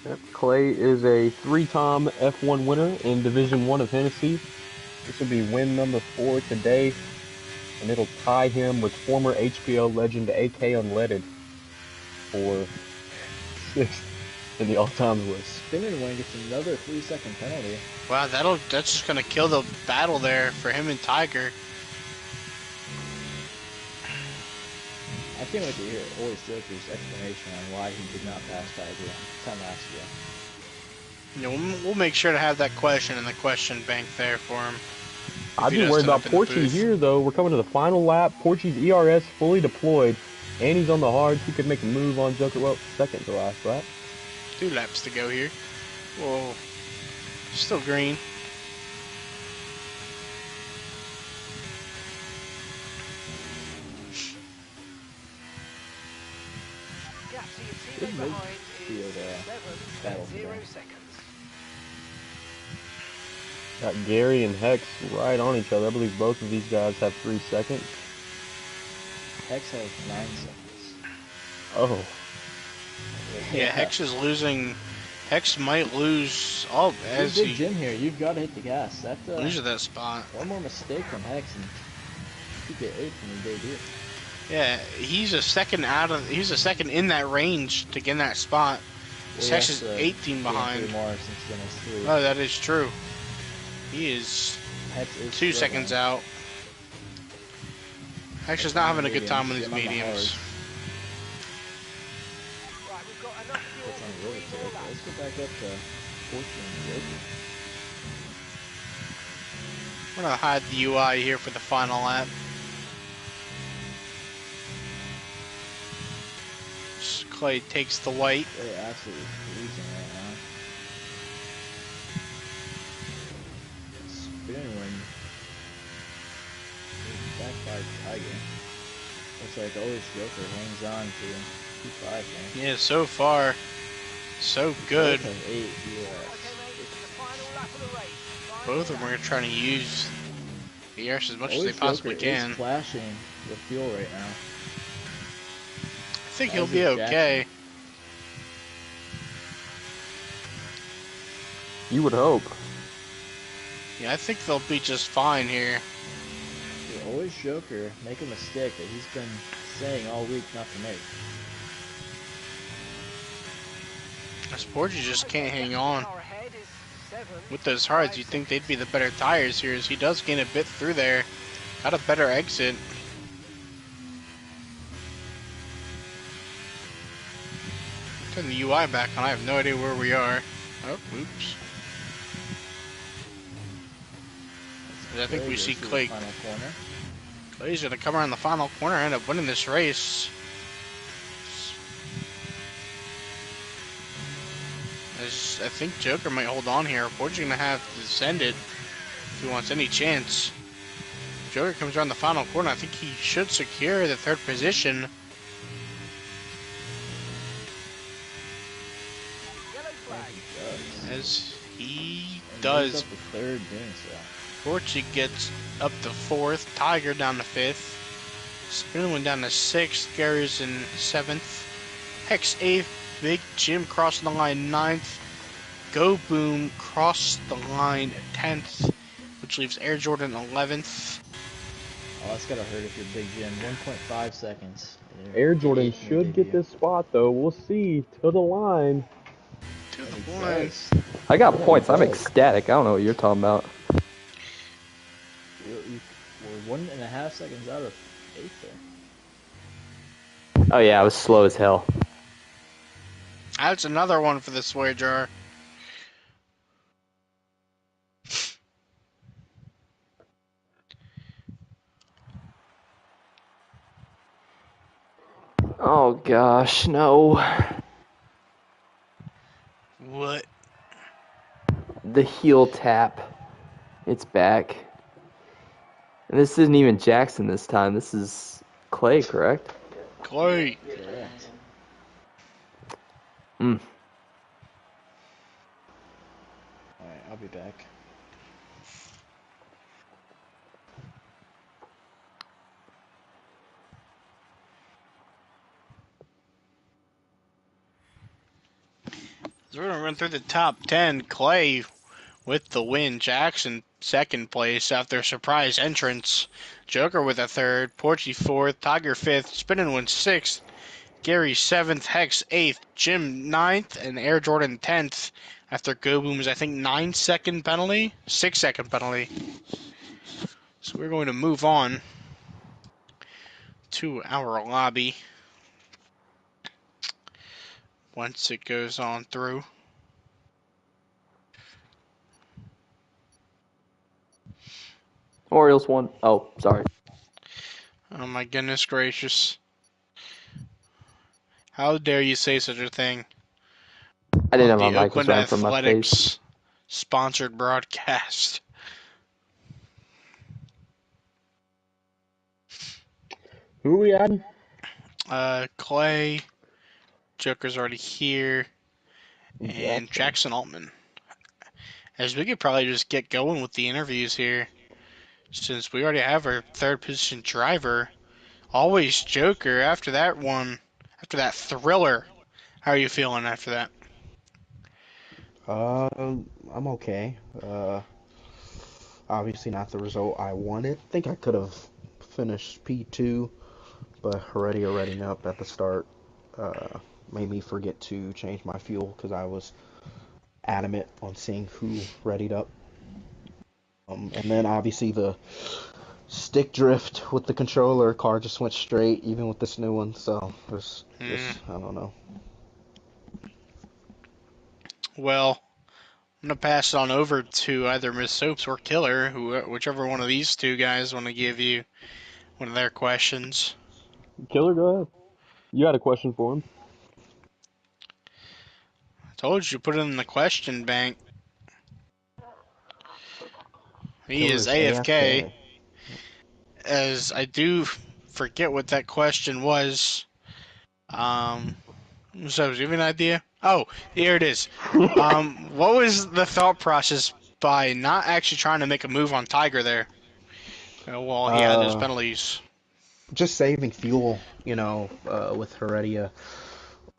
Yep. Clay is a 3-time F1 winner in Division 1 of Hennessy. This will be win number 4 today, and it'll tie him with former HPL legend AK Unleaded for 6th in the all-time list. Spinning one gets another 3-second penalty. Wow, that's just gonna kill the battle there for him and Tiger. I can't wait to hear Lewis Joker's explanation on why he did not pass Tiger time last year. You know, we'll make sure to have that question in the question bank there for him. I'd he be does worried turn about up in the Porchy booth. here, though. We're coming to the final lap. Porchy's ERS fully deployed, and he's on the hards. He could make a move on Joker. Well, second to last lap. 2 laps to go here. Whoa. Still green. Gap to your Good teammate behind is midfield, battle 7.0 today. seconds. Got Gary and Hex right on each other. I believe both of these guys have 3 seconds. Hex has 9 seconds. Oh, Yeah, Hex is losing. Hex might lose all as Big he Jim here. You've got to hit the gas. That's loses that spot. one more mistake from Hex and you could get 8th from the debut. Yeah, he's a second in that range to get in that spot. Well, Hex that's, is 18 gain behind. 3 more since then it's 3. Oh, that is true. He is Hex is 2 struggling. seconds out. Hex is not having a good time with his Get him on the mediums. hard. Right, we've got enough fuel Gets on for really 3 quick. more Let's laps. go back up to 14 and Joker. We're gonna hide the UI here for the final lap. as Clay takes the white. They're absolutely cruising right now. Spinning one. Back by Tiger. Looks like always Joker hangs on to 2-5 here. Yeah, so far, so good. Both have 8 US. Both of them are trying to use the air as much as Always they possibly Joker can. is flashing the fuel right now. I think he'll be okay. You would hope. Yeah, I think they'll be just fine here. You're always Joker make a mistake that he's been saying all week not to make. Porgy just can't hang on. With those hards, you'd think they'd be the better tires here, as he does gain a bit through there. Got a better exit. Turn the UI back on, I have no idea where we are. Oh, oops. I think we see Clay. Clay's gonna come around the final corner and end up winning this race. I think Joker might hold on here. Porgy's gonna have to send it if he wants any chance. Joker comes around the final corner. I think he should secure the third position. As he does. Up the third doing so. Porgy gets up to 4th, Tiger down to 5th, Spinning went down to 6th, Gary's in 7th, Hex 8th, Big Jim crossing the line 9th, Go Boom crossed the line 10th, which leaves Air Jordan 11th. Oh, that's gotta hurt if you're Big Jim. 1.5 seconds. Air Jordan should get this spot though. We'll see. To the line. To the line. I got points. I'm ecstatic. I don't know what you're talking about. We're 1.5 seconds out of 8th there. Oh yeah, I was slow as hell. That's another one for the Sway Jar. Oh gosh, no. What? The heel tap. It's back. And this isn't even Jackson this time. This is Clay, correct? Clay. Correct. Mm. Alright, I'll be back. So we're going to run through the top 10. Clay with the win. Jackson, 2nd place after a surprise entrance. Joker with a 3rd. Porgy 4th. Tiger 5th. Spinning wins 6th. Gary 7th. Hex 8th. Jim 9th. And Air Jordan 10th. After Go Boom's, I think, 9-second penalty? 6-second penalty. So we're going to move on to our lobby once it goes on through. Orioles won. Oh, sorry. Oh my goodness gracious. How dare you say such a thing? I didn't have The my mic Oakland around from my face. Athletics sponsored broadcast. Who are we adding? Clay, Joker's already here, and Jackson Altman. As we could probably just get going with the interviews here, since we already have our 3rd position driver. Always Joker after that one, after that thriller. How are you feeling after that? I'm okay. Obviously not the result I wanted. I think I could have finished P2, but Heredia reading up at the start made me forget to change my fuel because I was adamant on seeing who readied up. And then obviously the stick drift with the controller, car just went straight, even with this new one. So there's I don't know. Well, I'm going to pass it on over to either Miss Soaps or Killer, whichever one of these two guys want to give you one of their questions. Killer, go ahead. You had a question for him. Told you, put it in the question bank. He is Killer's AFK, AFK. as I do forget what that question was. So, do you have an idea? Oh, here it is. What was the thought process by not actually trying to make a move on Tiger there? While he had those Uh, penalties. just saving fuel, with Heredia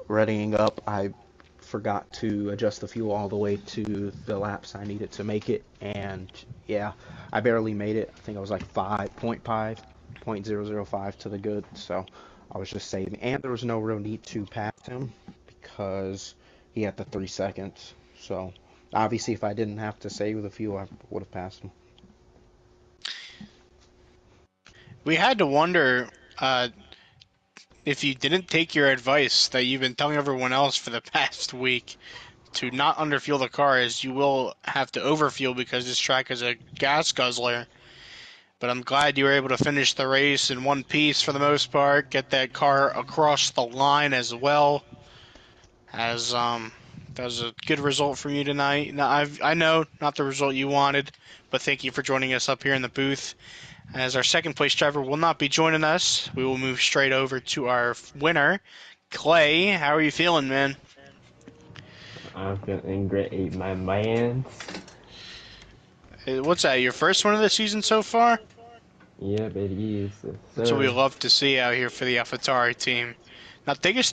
readying up. I forgot to adjust the fuel all the way to the laps I needed to make it, and yeah, I barely made it. I think I was like 5.005 to the good, so I was just saving. And there was no real need to pass him because he had the 3 seconds. So obviously, if I didn't have to save the fuel, I would have passed him. We had to wonder if you didn't take your advice that you've been telling everyone else for the past week to not underfuel the car, as you will have to overfuel because this track is a gas guzzler. But I'm glad you were able to finish the race in one piece for the most part, get that car across the line as well. As that was a good result for you tonight. Now, I know not the result you wanted, but thank you for joining us up here in the booth. As our second place driver will not be joining us, we will move straight over to our winner, Clay. How are you feeling, man? I'm feeling great, my man. What's that, your first one of the season so far? Yep, it is, That's what we sir. love to see out here for the AlphaTauri team. Now, take us